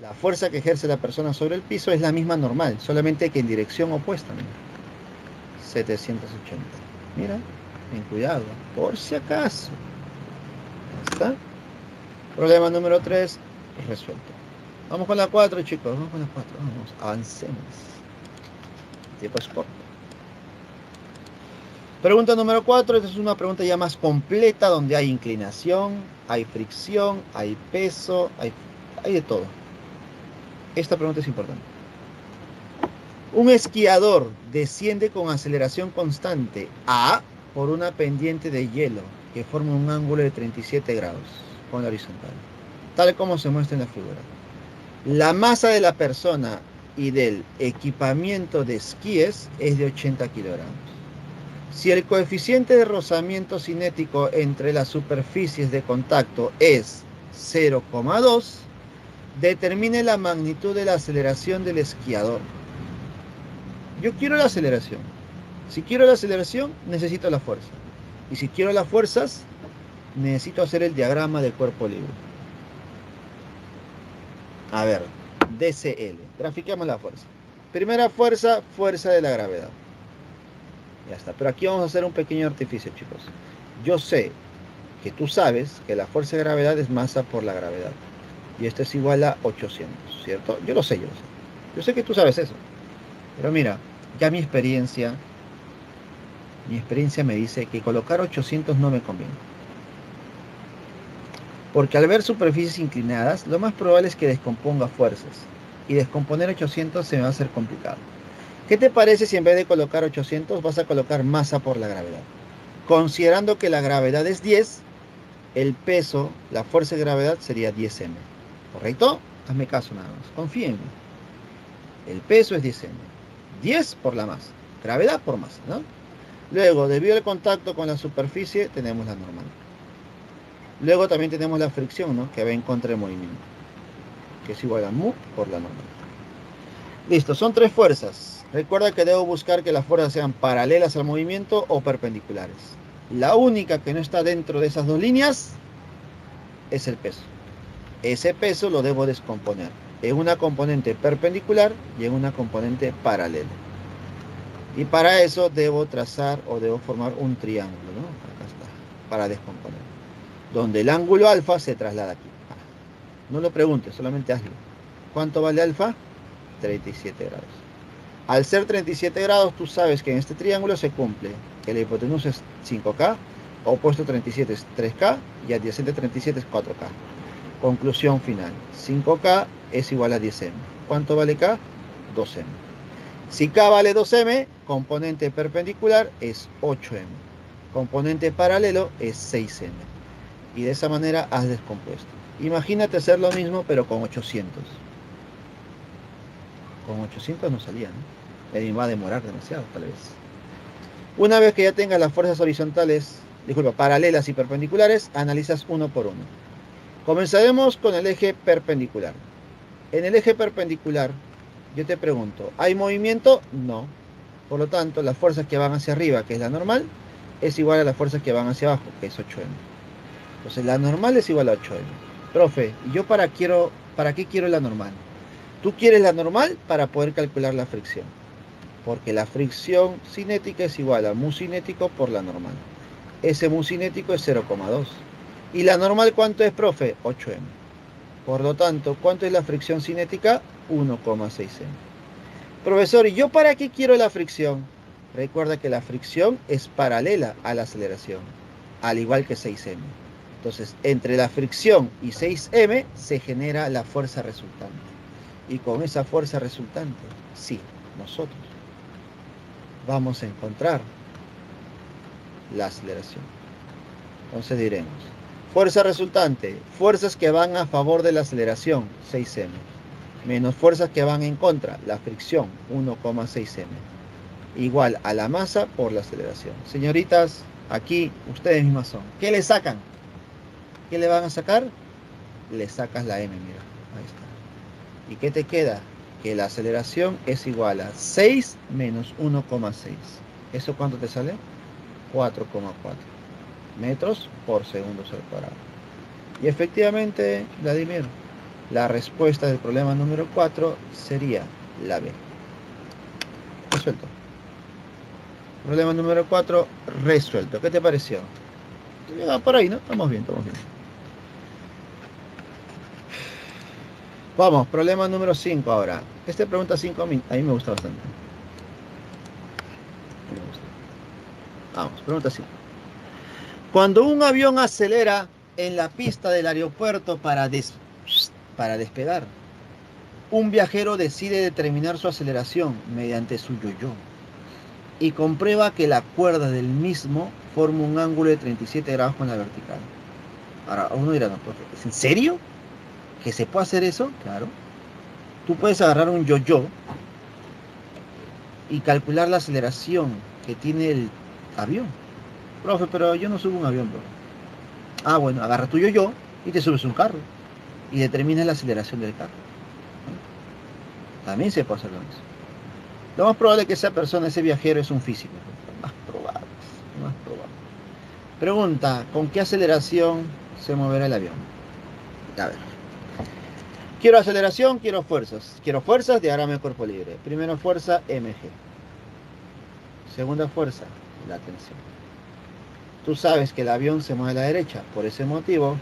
La fuerza que ejerce la persona sobre el piso es la misma normal, solamente que en dirección opuesta. Mira. 780. Mira, ten cuidado, por si acaso. Ya está. Problema número 3, resuelto. Vamos con la 4, chicos. Vamos con la 4. Vamos, avancemos. El tiempo es corto. Pregunta número 4. Esta es una pregunta ya más completa, donde hay inclinación, hay fricción, hay peso, hay de todo. Esta pregunta es importante. Un esquiador desciende con aceleración constante A por una pendiente de hielo que forma un ángulo de 37 grados con la horizontal, tal como se muestra en la figura. La masa de la persona y del equipamiento de esquíes es de 80 kilogramos. Si el coeficiente de rozamiento cinético entre las superficies de contacto es 0,2, determine la magnitud de la aceleración del esquiador. Yo quiero la aceleración. Si quiero la aceleración, necesito la fuerza. Y si quiero las fuerzas, necesito hacer el diagrama del cuerpo libre. A ver, DCL. Grafiquemos la fuerza. Primera fuerza, fuerza de la gravedad. Ya está. Pero aquí vamos a hacer un pequeño artificio, chicos. Yo sé que tú sabes que la fuerza de gravedad es masa por la gravedad. Y esto es igual a 800, ¿cierto? Yo lo sé, yo lo sé. Yo sé que tú sabes eso. Pero mira, ya mi experiencia me dice que colocar 800 no me conviene. Porque al ver superficies inclinadas, lo más probable es que descomponga fuerzas. Y descomponer 800 se me va a hacer complicado. ¿Qué te parece si en vez de colocar 800 vas a colocar masa por la gravedad? Considerando que la gravedad es 10, el peso, la fuerza de gravedad sería 10m. ¿Correcto? Hazme caso nada más. Confía en mí. El peso es 10m. 10 por la masa. Gravedad por masa, ¿no? Luego, debido al contacto con la superficie, tenemos la normal. Luego también tenemos la fricción, ¿no? Que va en contra del movimiento, que es igual a mu por la normal. Listo, son 3 fuerzas. Recuerda que debo buscar que las fuerzas sean paralelas al movimiento o perpendiculares. La única que no está dentro de esas dos líneas es el peso. Ese peso lo debo descomponer en una componente perpendicular y en una componente paralela. Y para eso debo trazar o debo formar un triángulo, ¿no? Acá está, para descomponer. Donde el ángulo alfa se traslada aquí. No lo preguntes, solamente hazlo. ¿Cuánto vale alfa? 37 grados. Al ser 37 grados, tú sabes que en este triángulo se cumple que la hipotenusa es 5K, opuesto 37 es 3K y adyacente 37 es 4K. Conclusión final. 5K es igual a 10m. ¿Cuánto vale K? 2m. Si K vale 2m, componente perpendicular es 8m. Componente paralelo es 6m. Y de esa manera has descompuesto. Imagínate hacer lo mismo pero con 800. Con 800 no salía, ¿no? Y va a demorar demasiado, tal vez. Una vez que ya tengas las fuerzas horizontales, paralelas y perpendiculares, analizas uno por uno. Comenzaremos con el eje perpendicular. En el eje perpendicular, yo te pregunto, ¿hay movimiento? No. Por lo tanto, las fuerzas que van hacia arriba, que es la normal, es igual a las fuerzas que van hacia abajo, que es 8m. Entonces, la normal es igual a 8m. Profe, ¿y yo para qué quiero la normal? Tú quieres la normal para poder calcular la fricción. Porque la fricción cinética es igual a mu cinético por la normal. Ese mu cinético es 0,2. ¿Y la normal cuánto es, profe? 8m. Por lo tanto, ¿cuánto es la fricción cinética? 1,6m. Profesor, ¿y yo para qué quiero la fricción? Recuerda que la fricción es paralela a la aceleración, al igual que 6m. Entonces, entre la fricción y 6m se genera la fuerza resultante. Y con esa fuerza resultante, sí, nosotros vamos a encontrar la aceleración. Entonces diremos, fuerza resultante, fuerzas que van a favor de la aceleración, 6m, menos fuerzas que van en contra, la fricción, 1,6m. igual a la masa por la aceleración. Señoritas, aquí ustedes mismas son. ¿Qué le sacan? ¿Qué le van a sacar? Le sacas la m, mira. Ahí está. ¿Y qué te queda? Que la aceleración es igual a 6 menos 1,6. ¿Eso cuánto te sale? 4,4 metros por segundo al cuadrado. Y efectivamente, Vladimir, la respuesta del problema número 4 sería la B. Resuelto. Problema número 4 resuelto. ¿Qué te pareció? Por ahí, ¿no? Estamos bien, estamos bien. Vamos, problema número 5 ahora. Esta pregunta 5 a mí me gusta bastante. Me gusta. Vamos, pregunta 5. Cuando un avión acelera en la pista del aeropuerto para despegar, un viajero decide determinar su aceleración mediante su yo-yo y comprueba que la cuerda del mismo forma un ángulo de 37 grados con la vertical. Ahora, uno dirá, no, ¿es en serio? ¿Que se puede hacer eso? Claro. Tú puedes agarrar un yo-yo y calcular la aceleración que tiene el avión. Profe, pero yo no subo un avión, bro. Ah, bueno, agarra tu yo-yo y te subes un carro y determinas la aceleración del carro. También se puede hacer lo mismo. Lo más probable es que esa persona, ese viajero, es un físico. Más probable, más probable. Pregunta, ¿con qué aceleración se moverá el avión? A ver. Quiero aceleración, quiero fuerzas. Quiero fuerzas, diagrama de cuerpo libre. Primera fuerza, mg. Segunda fuerza, la tensión. Tú sabes que el avión se mueve a la derecha. Por ese motivo,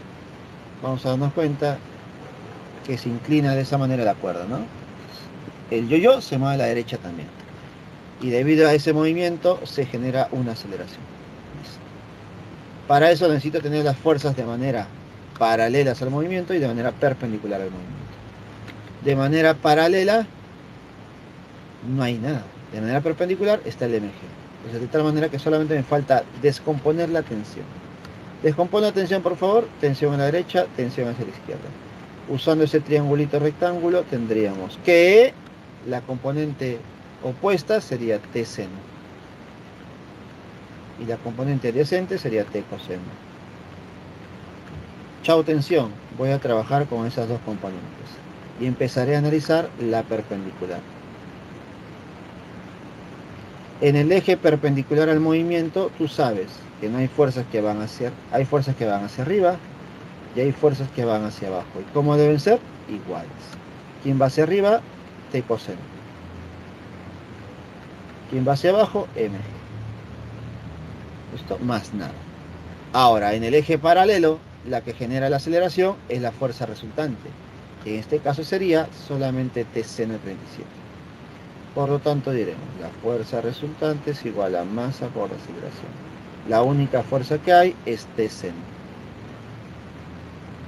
vamos a darnos cuenta que se inclina de esa manera la cuerda, ¿no? El yo-yo se mueve a la derecha también. Y debido a ese movimiento se genera una aceleración. Para eso necesito tener las fuerzas de manera paralelas al movimiento y de manera perpendicular al movimiento. De manera paralela no hay nada. De manera perpendicular está el mg. Entonces, de tal manera que solamente me falta descomponer la tensión. Descompone la tensión, por favor. Tensión a la derecha, tensión hacia la izquierda. Usando ese triangulito rectángulo tendríamos que la componente opuesta sería T seno. Y la componente adyacente sería T coseno. Chao tensión. Voy a trabajar con esas dos componentes. Y empezaré a analizar la perpendicular. En el eje perpendicular al movimiento, tú sabes que no hay fuerzas que van hacia, hay fuerzas que van hacia arriba y hay fuerzas que van hacia abajo. ¿Y cómo deben ser? Iguales. ¿Quién va hacia arriba? T coseno. ¿Quién va hacia abajo? mg. Esto más nada. Ahora, en el eje paralelo, la que genera la aceleración es la fuerza resultante, que en este caso sería solamente T seno de 37. Por lo tanto diremos, la fuerza resultante es igual a masa por la aceleración. La única fuerza que hay es T seno.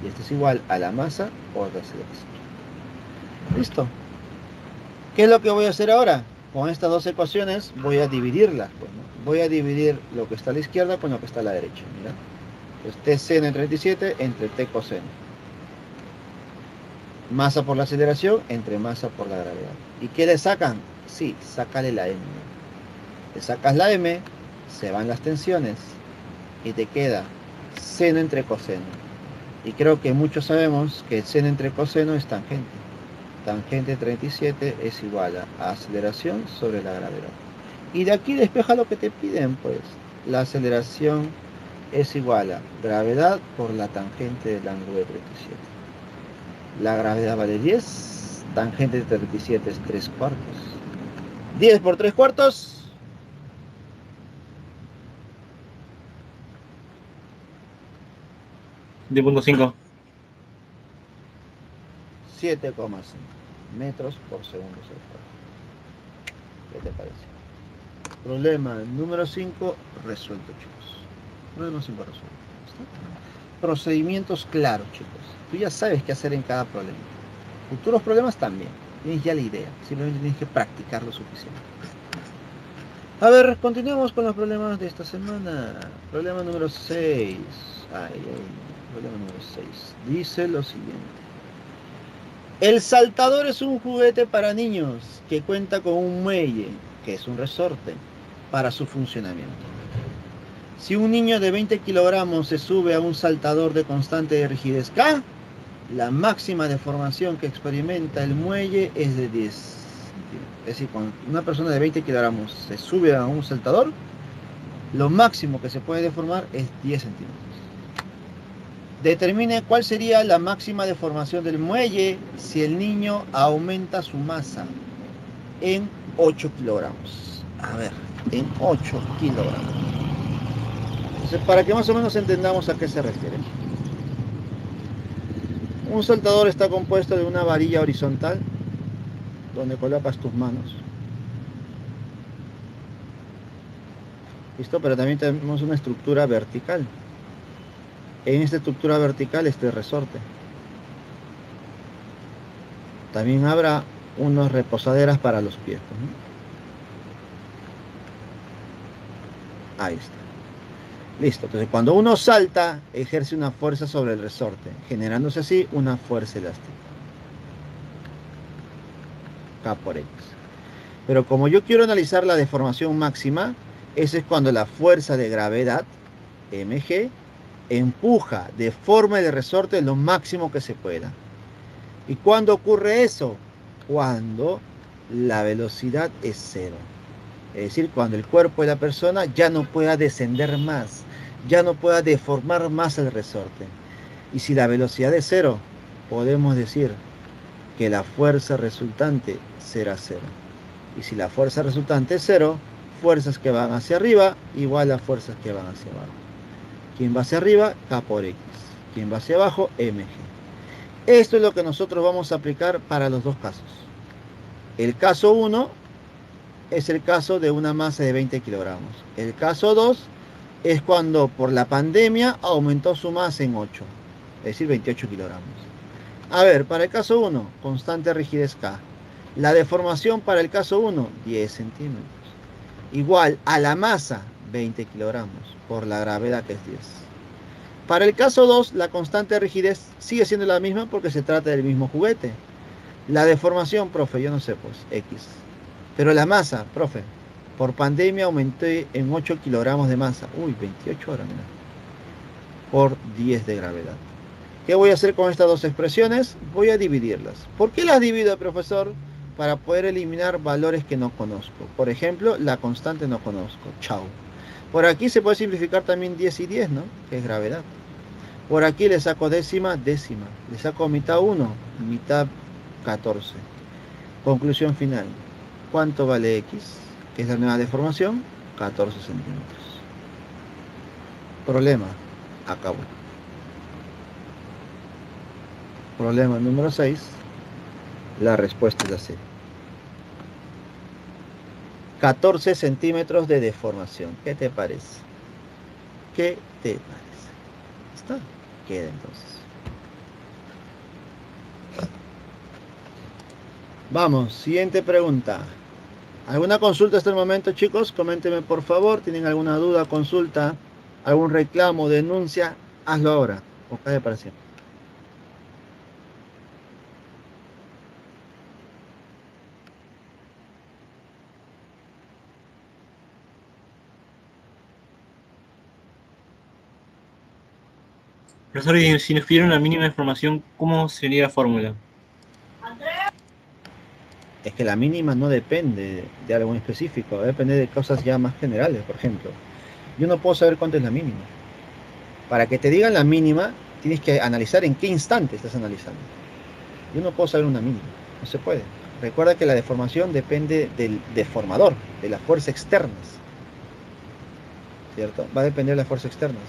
Y esto es igual a la masa por la aceleración. ¿Listo? ¿Qué es lo que voy a hacer ahora? Con estas dos ecuaciones voy a dividirlas. Bueno, voy a dividir lo que está a la izquierda con lo que está a la derecha. Mira. Entonces, T seno de 37 entre T coseno. Masa por la aceleración entre masa por la gravedad. ¿Y qué le sacan? Sí, sácale la m. Le sacas la m, se van las tensiones y te queda seno entre coseno. Y creo que muchos sabemos que el seno entre coseno es tangente. Tangente 37 es igual a aceleración sobre la gravedad. Y de aquí despeja lo que te piden, pues. La aceleración es igual a gravedad por la tangente del ángulo de 37. La gravedad vale 10, tangente de 37 es 3/4. 10 por 3/4. 7.5. 7,5 metros por segundo. ¿Qué te parece? Problema número 5 resuelto, chicos. Problema 5 resuelto. ¿Está? Procedimientos claros, chicos. Tú ya sabes qué hacer en cada problema. Futuros problemas también. Tienes ya la idea. Simplemente tienes que practicar lo suficiente. A ver, continuemos con los problemas de esta semana. Problema número 6. Problema número 6. Dice lo siguiente. El saltador es un juguete para niños que cuenta con un muelle que es un resorte, para su funcionamiento. Si un niño de 20 kilogramos se sube a un saltador de constante de rigidez K, la máxima deformación que experimenta el muelle es de 10 centímetros. Es decir, cuando una persona de 20 kilogramos se sube a un saltador, lo máximo que se puede deformar es 10 centímetros. Determine cuál sería la máxima deformación del muelle si el niño aumenta su masa en 8 kilogramos. A ver, en 8 kilogramos. Entonces, para que más o menos entendamos a qué se refiere. Un saltador está compuesto de una varilla horizontal donde colocas tus manos. ¿Listo? Pero también tenemos una estructura vertical. En esta estructura vertical está el resorte. También habrá unas reposaderas para los pies, ¿no? Ahí está. Listo. Entonces, cuando uno salta, ejerce una fuerza sobre el resorte, generándose así una fuerza elástica. K por X. Pero como yo quiero analizar la deformación máxima, ese es cuando la fuerza de gravedad, mg, empuja, deforma el resorte lo máximo que se pueda. ¿Y cuándo ocurre eso? Cuando la velocidad es cero. Es decir, cuando el cuerpo de la persona ya no pueda descender más, ya no pueda deformar más el resorte. Y si la velocidad es cero, podemos decir que la fuerza resultante será cero. Y si la fuerza resultante es cero, fuerzas que van hacia arriba igual a fuerzas que van hacia abajo. Quien va hacia arriba, K por X. Quien va hacia abajo, mg. Esto es lo que nosotros vamos a aplicar para los dos casos. El caso 1 es el caso de una masa de 20 kilogramos. El caso 2 es cuando por la pandemia aumentó su masa en 8, es decir, 28 kilogramos. A ver, para el caso 1, constante rigidez K. La deformación para el caso 1, 10 centímetros. Igual a la masa, 20 kilogramos, por la gravedad que es 10. Para el caso 2, la constante de rigidez sigue siendo la misma porque se trata del mismo juguete. La deformación, profe, yo no sé, pues, X. Pero la masa, profe, por pandemia aumenté en 8 kilogramos de masa. Uy, 28 ahora, mira. Por 10 de gravedad. ¿Qué voy a hacer con estas dos expresiones? Voy a dividirlas. ¿Por qué las divido, profesor? Para poder eliminar valores que no conozco. Por ejemplo, la constante no conozco. Chao. Por aquí se puede simplificar también 10 y 10, ¿no? Que es gravedad. Por aquí le saco décima, décima. Le saco mitad 1, mitad 14. Conclusión final. ¿Cuánto vale X? Que es la nueva deformación. 14 centímetros. Problema. Acabó. Problema número 6. La respuesta es la C. 14 centímetros de deformación. ¿Qué te parece? ¿Qué te parece? ¿Está? Queda entonces. Vamos, siguiente pregunta. ¿Alguna consulta hasta el momento, chicos? Coméntenme por favor. ¿Tienen alguna duda, consulta, algún reclamo, denuncia? Hazlo ahora o cae para siempre. Profesor, y si nos pidieron la mínima información, ¿cómo sería la fórmula? Es que la mínima no depende de algo en específico, depende de cosas ya más generales. Por ejemplo, yo no puedo saber cuánto es la mínima. Para que te digan la mínima, tienes que analizar en qué instante estás analizando. Yo no puedo saber una mínima, no se puede. Recuerda que la deformación depende del deformador, de las fuerzas externas, ¿cierto? Va a depender de las fuerzas externas.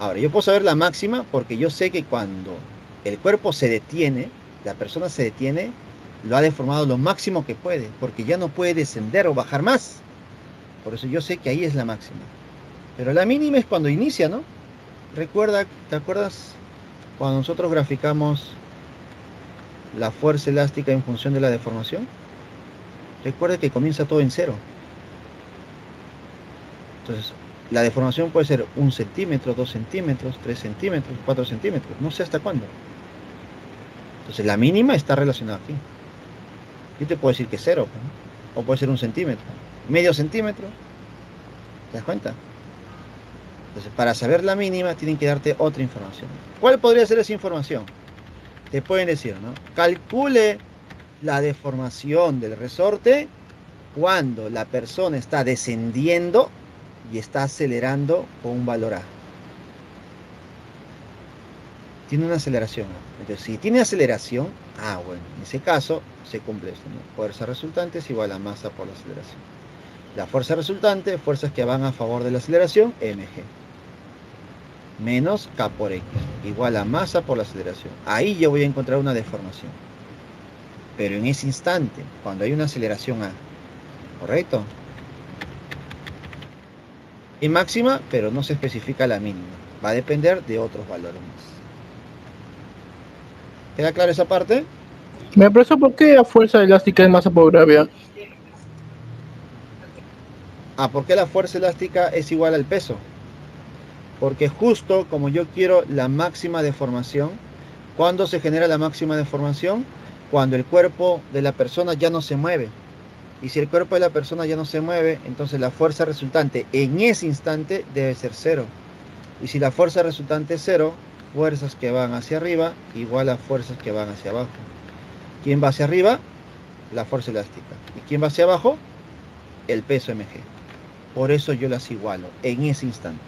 Ahora, yo puedo saber la máxima porque yo sé que cuando el cuerpo se detiene, la persona se detiene, lo ha deformado lo máximo que puede, porque ya no puede descender o bajar más. Por eso yo sé que ahí es la máxima. Pero la mínima es cuando inicia, ¿no? Recuerda, ¿te acuerdas cuando nosotros graficamos la fuerza elástica en función de la deformación? Recuerda que comienza todo en cero. Entonces, la deformación puede ser 1 centímetro, 2 centímetros, 3 centímetros, 4 centímetros, no sé hasta cuándo. Entonces la mínima está relacionada aquí. Yo te puedo decir que es 0, ¿no? O puede ser 1 centímetro. medio centímetro. ¿Te das cuenta? Entonces, para saber la mínima, tienen que darte otra información. ¿Cuál podría ser esa información? Te pueden decir, ¿no? Calcule la deformación del resorte cuando la persona está descendiendo y está acelerando con un valor A. Tiene una aceleración. Entonces, si tiene aceleración, bueno, en ese caso se cumple esto, ¿no? Fuerza resultante es igual a masa por la aceleración. La fuerza resultante, fuerzas que van a favor de la aceleración, mg. Menos K por X, igual a masa por la aceleración. Ahí yo voy a encontrar una deformación. Pero en ese instante, cuando hay una aceleración A, ¿correcto? Y máxima, pero no se especifica la mínima. Va a depender de otros valores más. ¿Queda claro esa parte? Me pregunto por qué la fuerza elástica es masa por gravedad. ¿Por qué la fuerza elástica es igual al peso? Porque justo como yo quiero la máxima deformación, ¿cuándo se genera la máxima deformación? Cuando el cuerpo de la persona ya no se mueve. Y si el cuerpo de la persona ya no se mueve, entonces la fuerza resultante en ese instante debe ser cero. Y si la fuerza resultante es cero, fuerzas que van hacia arriba igual a fuerzas que van hacia abajo. ¿Quién va hacia arriba? La fuerza elástica. ¿Y quién va hacia abajo? El peso mg. Por eso yo las igualo en ese instante.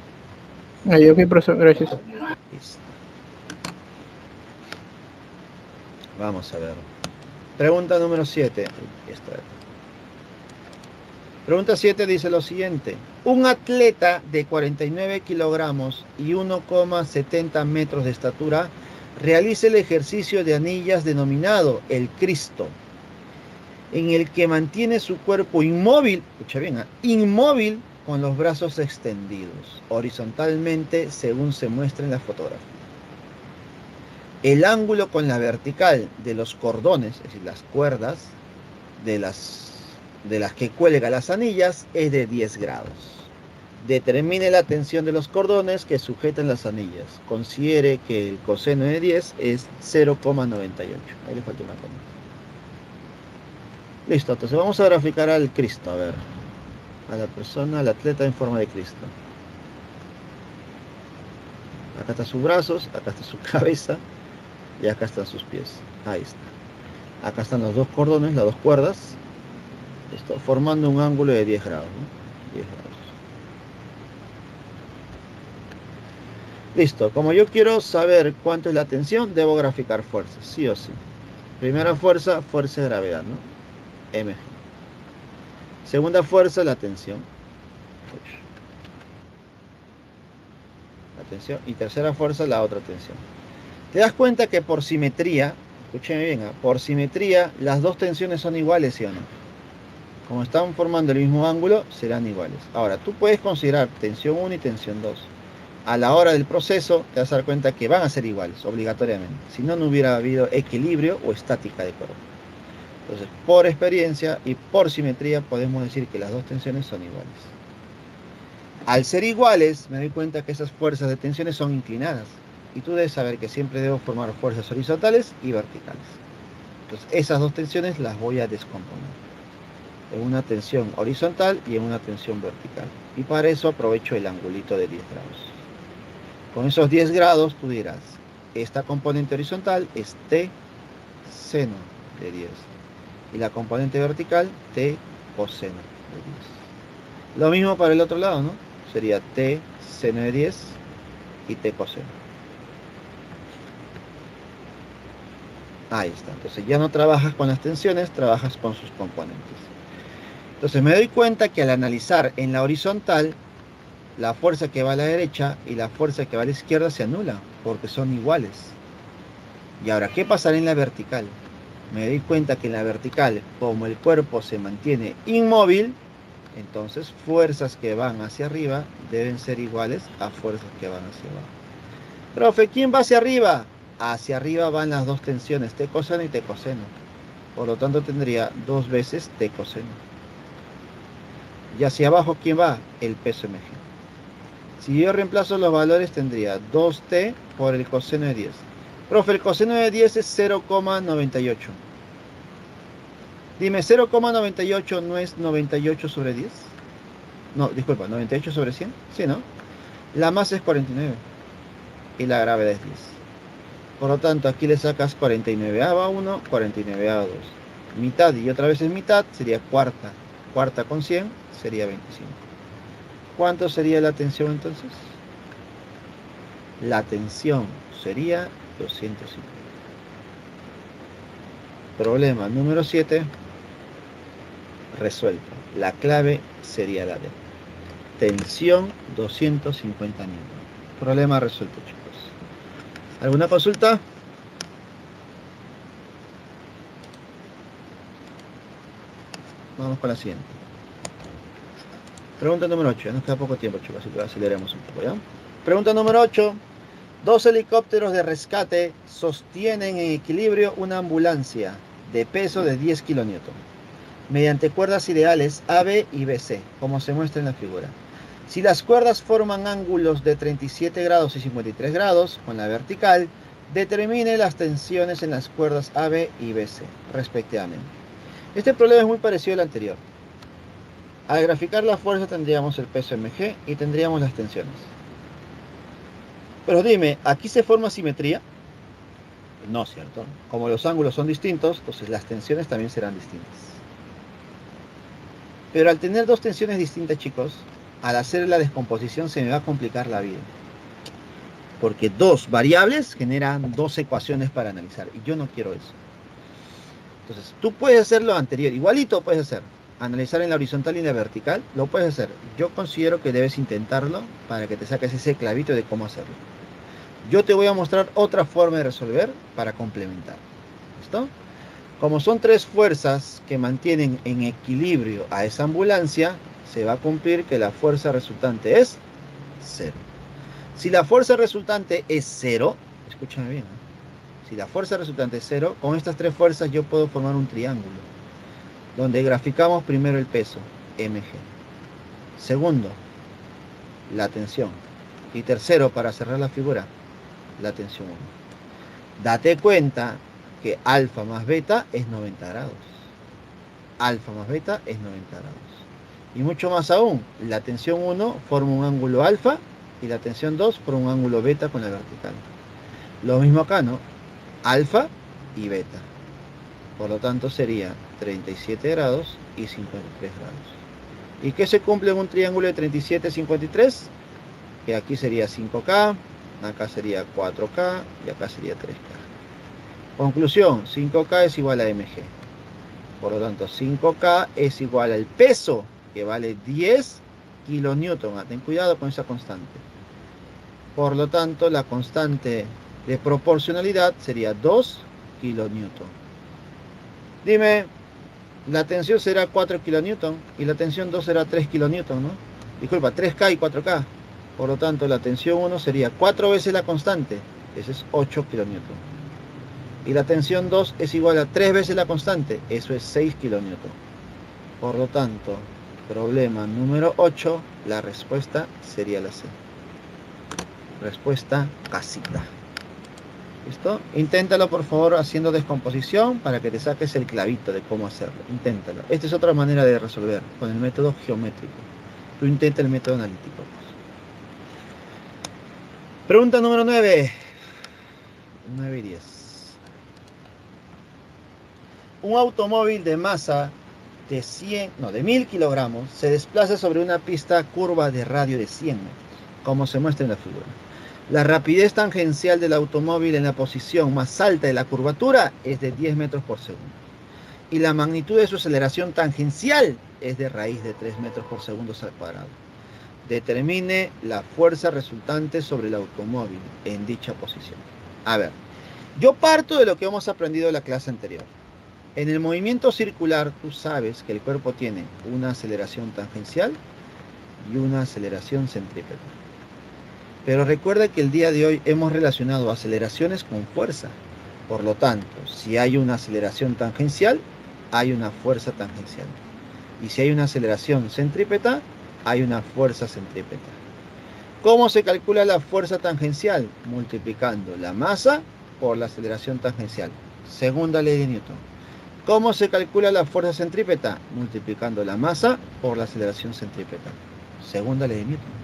Ok, profesor, gracias. Listo. Vamos a ver. Pregunta número 7. Pregunta 7 dice lo siguiente. Un atleta de 49 kilogramos y 1,70 metros de estatura realiza el ejercicio de anillas denominado el Cristo, en el que mantiene su cuerpo inmóvil, escucha bien, inmóvil con los brazos extendidos, horizontalmente según se muestra en la fotografía. El ángulo con la vertical de los cordones, es decir, las cuerdas de las que cuelga las anillas, es de 10 grados. Determine la tensión de los cordones que sujetan las anillas. Considere que el coseno de 10 es 0,98. Ahí le falta una coma. Listo, entonces vamos a graficar al Cristo, a ver. A la persona, al atleta en forma de Cristo. Acá están sus brazos, acá está su cabeza y acá están sus pies. Ahí está. Acá están los dos cordones, las dos cuerdas. Listo, formando un ángulo de 10 grados, ¿no? 10 grados. Listo, como yo quiero saber cuánto es la tensión, debo graficar fuerzas, sí o sí. Primera fuerza, fuerza de gravedad, ¿no? mg. Segunda fuerza, la tensión. La tensión. Y tercera fuerza, la otra tensión. ¿Te das cuenta que por simetría, escúcheme bien, por simetría, las dos tensiones son iguales, sí o no? Como están formando el mismo ángulo, serán iguales. Ahora, tú puedes considerar tensión 1 y tensión 2. A la hora del proceso, te vas a dar cuenta que van a ser iguales, obligatoriamente. Si no, no hubiera habido equilibrio o estática de cuerpo. Entonces, por experiencia y por simetría, podemos decir que las dos tensiones son iguales. Al ser iguales, me doy cuenta que esas fuerzas de tensiones son inclinadas. Y tú debes saber que siempre debo formar fuerzas horizontales y verticales. Entonces, esas dos tensiones las voy a descomponer. En una tensión horizontal y en una tensión vertical. Y para eso aprovecho el angulito de 10 grados. Con esos 10 grados tú dirás, esta componente horizontal es T seno de 10. Y la componente vertical, T coseno de 10. Lo mismo para el otro lado, ¿no? Sería T seno de 10 y T coseno. Ahí está. Entonces ya no trabajas con las tensiones, trabajas con sus componentes. Entonces me doy cuenta que al analizar en la horizontal, la fuerza que va a la derecha y la fuerza que va a la izquierda se anula, porque son iguales. Y ahora, ¿qué pasará en la vertical? Me doy cuenta que en la vertical, como el cuerpo se mantiene inmóvil, entonces fuerzas que van hacia arriba deben ser iguales a fuerzas que van hacia abajo. Profe, ¿quién va hacia arriba? Hacia arriba van las dos tensiones, T coseno y T coseno. Por lo tanto tendría 2 veces T coseno. Y hacia abajo, ¿quién va? El peso mg. Si yo reemplazo los valores, tendría 2t por el coseno de 10. Profe, el coseno de 10 es 0,98. Dime, 0,98 no es 98 sobre 10. No, disculpa, 98 sobre 100. Sí, ¿no? La masa es 49 y la gravedad es 10. Por lo tanto, aquí le sacas 49 a 1, 49 a 2. Mitad y otra vez es mitad, sería cuarta. Cuarta con 100 sería 25. ¿Cuánto sería la tensión entonces? La tensión sería 250. Problema número 7. Resuelto. La clave sería la D. Tensión 250 N. Problema resuelto, chicos. ¿Alguna consulta? Vamos con la siguiente. Pregunta número 8. Nos queda poco tiempo, chicos, así que aceleremos un poco, ¿ya? Pregunta número 8. Dos helicópteros de rescate sostienen en equilibrio una ambulancia de peso de 10 kN mediante cuerdas ideales AB y BC, como se muestra en la figura. Si las cuerdas forman ángulos de 37 grados y 53 grados con la vertical, determine las tensiones en las cuerdas AB y BC, respectivamente. Este problema es muy parecido al anterior. Al graficar la fuerza tendríamos el peso mg y tendríamos las tensiones. Pero dime, ¿aquí se forma simetría? No, ¿cierto? Como los ángulos son distintos, entonces las tensiones también serán distintas. Pero al tener dos tensiones distintas, chicos, al hacer la descomposición se me va a complicar la vida. Porque dos variables generan dos ecuaciones para analizar. Y yo no quiero eso. Entonces, tú puedes hacer lo anterior. Igualito puedes hacer. Analizar en la horizontal y en la vertical. Lo puedes hacer. Yo considero que debes intentarlo para que te saques ese clavito de cómo hacerlo. Yo te voy a mostrar otra forma de resolver para complementar. ¿Listo? Como son tres fuerzas que mantienen en equilibrio a esa ambulancia, se va a cumplir que la fuerza resultante es 0. Si la fuerza resultante es 0, escúchame bien, ¿eh? Si la fuerza resultante es 0, con estas tres fuerzas yo puedo formar un triángulo, donde graficamos primero el peso, mg. Segundo, la tensión. Y tercero, para cerrar la figura, la tensión 1. Date cuenta que alfa más beta es 90 grados. Alfa más beta es 90 grados. Y mucho más aún, la tensión 1 forma un ángulo alfa y la tensión 2 forma un ángulo beta con la vertical. Lo mismo acá, ¿no? Alfa y beta. Por lo tanto sería 37 grados y 53 grados. ¿Y qué se cumple en un triángulo de 37 y 53? Que aquí sería 5K, acá sería 4K y acá sería 3K. Conclusión, 5K es igual a mg. Por lo tanto, 5K es igual al peso, que vale 10 kilonewton. Ten cuidado con esa constante. Por lo tanto, la constante de proporcionalidad sería 2 kilonewton. Dime, la tensión será 4 kilonewton y la tensión 2 será 3 kilonewton, ¿no? Disculpa, 3K y 4K. Por lo tanto, la tensión 1 sería 4 veces la constante. Ese es 8 kilonewton. Y la tensión 2 es igual a 3 veces la constante. Eso es 6 kilonewton. Por lo tanto, problema número 8, la respuesta sería la C. Respuesta casita. ¿Listo? Inténtalo por favor haciendo descomposición para que te saques el clavito de cómo hacerlo. Inténtalo. Esta es otra manera de resolver con el método geométrico. Tú intenta el método analítico. Pregunta número 9. 9 y 10. Un automóvil de masa de 1000 kilogramos se desplaza sobre una pista curva de radio de 100 metros, como se muestra en la figura. La rapidez tangencial del automóvil en la posición más alta de la curvatura es de 10 metros por segundo. Y la magnitud de su aceleración tangencial es de raíz de 3 metros por segundo al cuadrado. Determine la fuerza resultante sobre el automóvil en dicha posición. A ver, yo parto de lo que hemos aprendido en la clase anterior. En el movimiento circular, tú sabes que el cuerpo tiene una aceleración tangencial y una aceleración centrípeta. Pero recuerda que el día de hoy hemos relacionado aceleraciones con fuerza. Por lo tanto, si hay una aceleración tangencial, hay una fuerza tangencial. Y si hay una aceleración centrípeta, hay una fuerza centrípeta. ¿Cómo se calcula la fuerza tangencial? Multiplicando la masa por la aceleración tangencial. Segunda ley de Newton. ¿Cómo se calcula la fuerza centrípeta? Multiplicando la masa por la aceleración centrípeta. Segunda ley de Newton.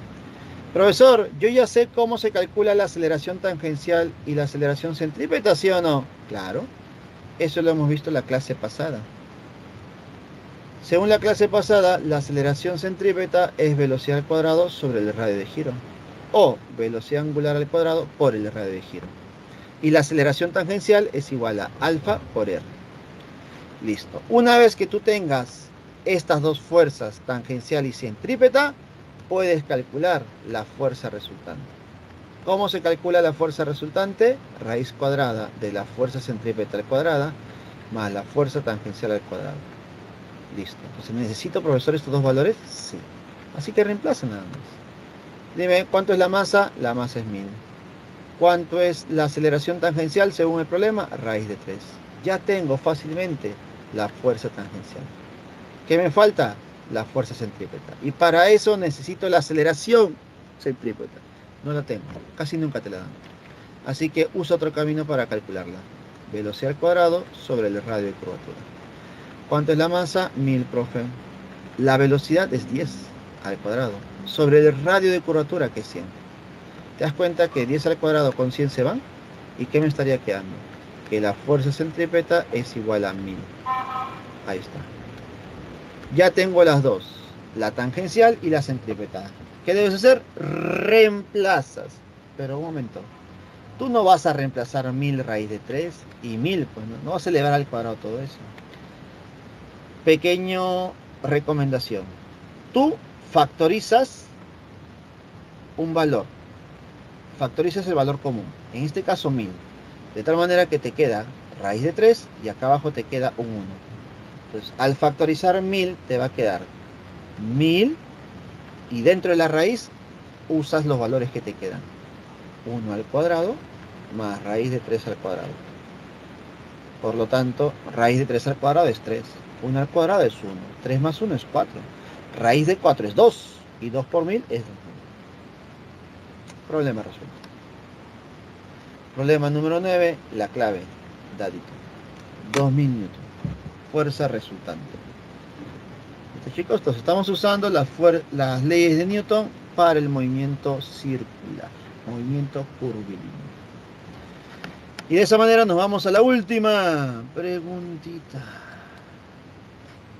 Profesor, yo ya sé cómo se calcula la aceleración tangencial y la aceleración centrípeta, ¿sí o no? Claro, eso lo hemos visto en la clase pasada. Según la clase pasada, la aceleración centrípeta es velocidad al cuadrado sobre el radio de giro, o velocidad angular al cuadrado por el radio de giro. Y la aceleración tangencial es igual a alfa por r. Listo. Una vez que tú tengas estas dos fuerzas, tangencial y centrípeta, puedes calcular la fuerza resultante. ¿Cómo se calcula la fuerza resultante? Raíz cuadrada de la fuerza centrípeta cuadrada más la fuerza tangencial al cuadrado. Listo. Entonces, ¿necesito, profesor, estos dos valores? Sí. Así que reemplaza nada más. Dime, ¿cuánto es la masa? La masa es 1000. ¿Cuánto es la aceleración tangencial según el problema? Raíz de 3. Ya tengo fácilmente la fuerza tangencial. ¿Qué me falta? La fuerza centrípeta. Y para eso necesito la aceleración centrípeta. No la tengo. Casi nunca te la dan. Así que uso otro camino para calcularla. Velocidad al cuadrado sobre el radio de curvatura. ¿Cuánto es la masa? 1000, profe. La velocidad es 10 al cuadrado. Sobre el radio de curvatura, que es 100. ¿Te das cuenta que 10 al cuadrado con 100 se van? ¿Y qué me estaría quedando? Que la fuerza centrípeta es igual a 1000. Ahí está. Ya tengo las dos, la tangencial y la centrípeta. ¿Qué debes hacer? Reemplazas. Pero un momento, tú no vas a reemplazar 1000 raíz de 3 y 1000, pues no vas a elevar al cuadrado todo eso. Pequeño recomendación. Tú factorizas un valor. Factorizas el valor común. En este caso 1000. De tal manera que te queda raíz de 3 y acá abajo te queda un 1. Entonces, al factorizar 1000 te va a quedar 1000 y dentro de la raíz usas los valores que te quedan. 1 al cuadrado más raíz de 3 al cuadrado. Por lo tanto, raíz de 3 al cuadrado es 3. 1 al cuadrado es 1. 3 más 1 es 4. Raíz de 4 es 2. Y 2 por 1000 es 2. Problema resuelto. Problema número 9, la clave, dadito. 2000 newton. Fuerza resultante. Listo, chicos, entonces estamos usando las leyes de Newton para el movimiento circular, movimiento curvilíneo. Y de esa manera nos vamos a la última preguntita.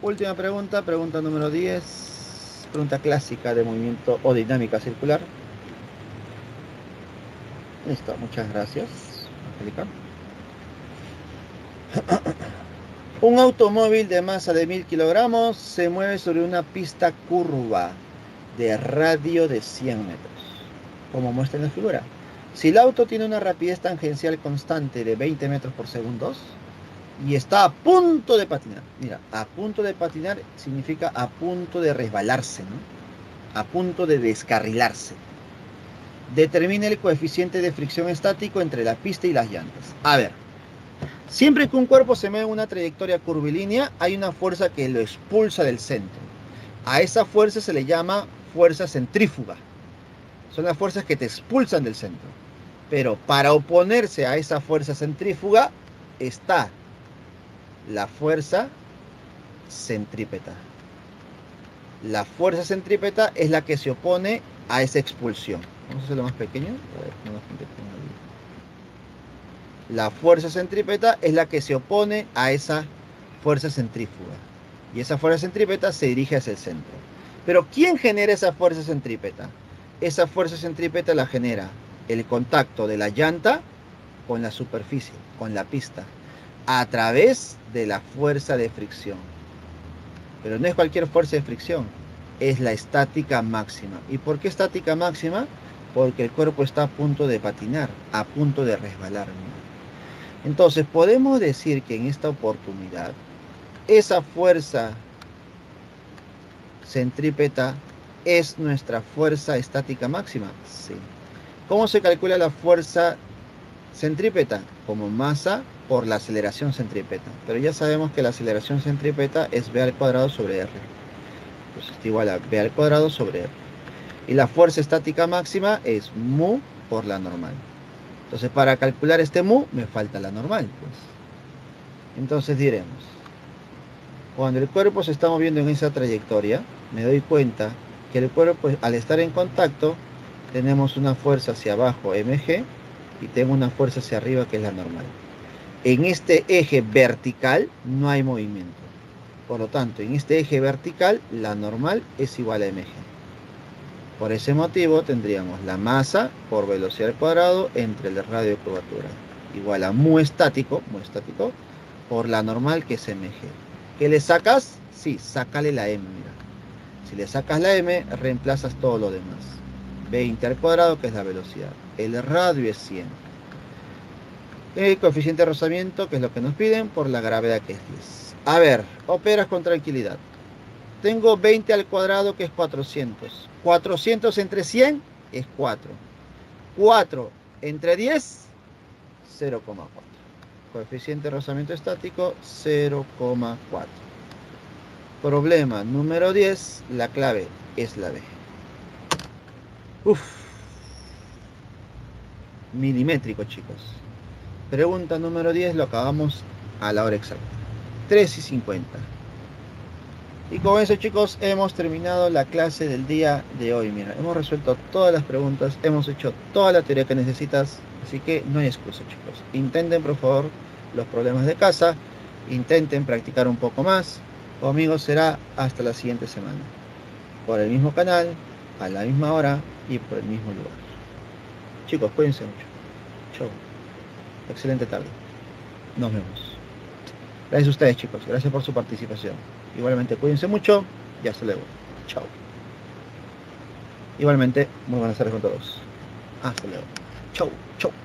Última pregunta, pregunta número 10. Pregunta clásica de movimiento o dinámica circular. Listo, muchas gracias, Angélica. Un automóvil de masa de 1000 kilogramos se mueve sobre una pista curva de radio de 100 metros, como muestra en la figura. Si el auto tiene una rapidez tangencial constante de 20 metros por segundo y está a punto de patinar, mira, a punto de patinar significa a punto de resbalarse, ¿no? A punto de descarrilarse. Determine el coeficiente de fricción estático entre la pista y las llantas. A ver, siempre que un cuerpo se mueve en una trayectoria curvilínea, hay una fuerza que lo expulsa del centro. A esa fuerza se le llama fuerza centrífuga. Son las fuerzas que te expulsan del centro. Pero para oponerse a esa fuerza centrífuga está la fuerza centrípeta. La fuerza centrípeta es la que se opone a esa expulsión. Vamos a hacerlo más pequeño. La fuerza centrípeta es la que se opone a esa fuerza centrífuga. Y esa fuerza centrípeta se dirige hacia el centro. Pero ¿quién genera esa fuerza centrípeta? Esa fuerza centrípeta la genera el contacto de la llanta con la superficie, con la pista, a través de la fuerza de fricción. Pero no es cualquier fuerza de fricción, es la estática máxima. ¿Y por qué estática máxima? Porque el cuerpo está a punto de patinar, a punto de resbalar. Entonces podemos decir que en esta oportunidad esa fuerza centrípeta es nuestra fuerza estática máxima. Sí. ¿Cómo se calcula la fuerza centrípeta? Como masa por la aceleración centrípeta. Pero ya sabemos que la aceleración centrípeta es v al cuadrado sobre r. Pues es igual a v al cuadrado sobre r. Y la fuerza estática máxima es mu por la normal. Entonces para calcular este mu me falta la normal, pues. Entonces diremos, Cuando el cuerpo se está moviendo en esa trayectoria, me doy cuenta que el cuerpo, al estar en contacto, tenemos una fuerza hacia abajo, mg, y tengo una fuerza hacia arriba, que es la normal. En este eje vertical no hay movimiento. Por lo tanto, en este eje vertical, la normal es igual a mg. Por ese motivo, tendríamos la masa por velocidad al cuadrado entre el radio de curvatura, igual a mu estático, por la normal, que es mg. ¿Qué le sacas? Sí, sácale la m, mira. Si le sacas la m, reemplazas todo lo demás. 20 al cuadrado, que es la velocidad. El radio es 100. El coeficiente de rozamiento, que es lo que nos piden, por la gravedad, que es 10. A ver, operas con tranquilidad. Tengo 20 al cuadrado, que es 400. 400 entre 100 es 4. 4 entre 10, 0,4. Coeficiente de rozamiento estático, 0,4. Problema número 10, la clave es la B. Milimétrico, chicos. Pregunta número 10, lo acabamos a la hora exacta. 3:50. Y con eso, chicos, hemos terminado la clase del día de hoy. Mira, hemos resuelto todas las preguntas, hemos hecho toda la teoría que necesitas, así que no hay excusa, chicos. Intenten, por favor, los problemas de casa, intenten practicar un poco más. Conmigo será hasta la siguiente semana, por el mismo canal, a la misma hora y por el mismo lugar. Chicos, cuídense mucho. Chau. Excelente tarde. Nos vemos. Gracias a ustedes, chicos. Gracias por su participación. Igualmente, cuídense mucho y hasta luego. Chao. Igualmente, muy buenas tardes con todos. Hasta luego. Chau, chau.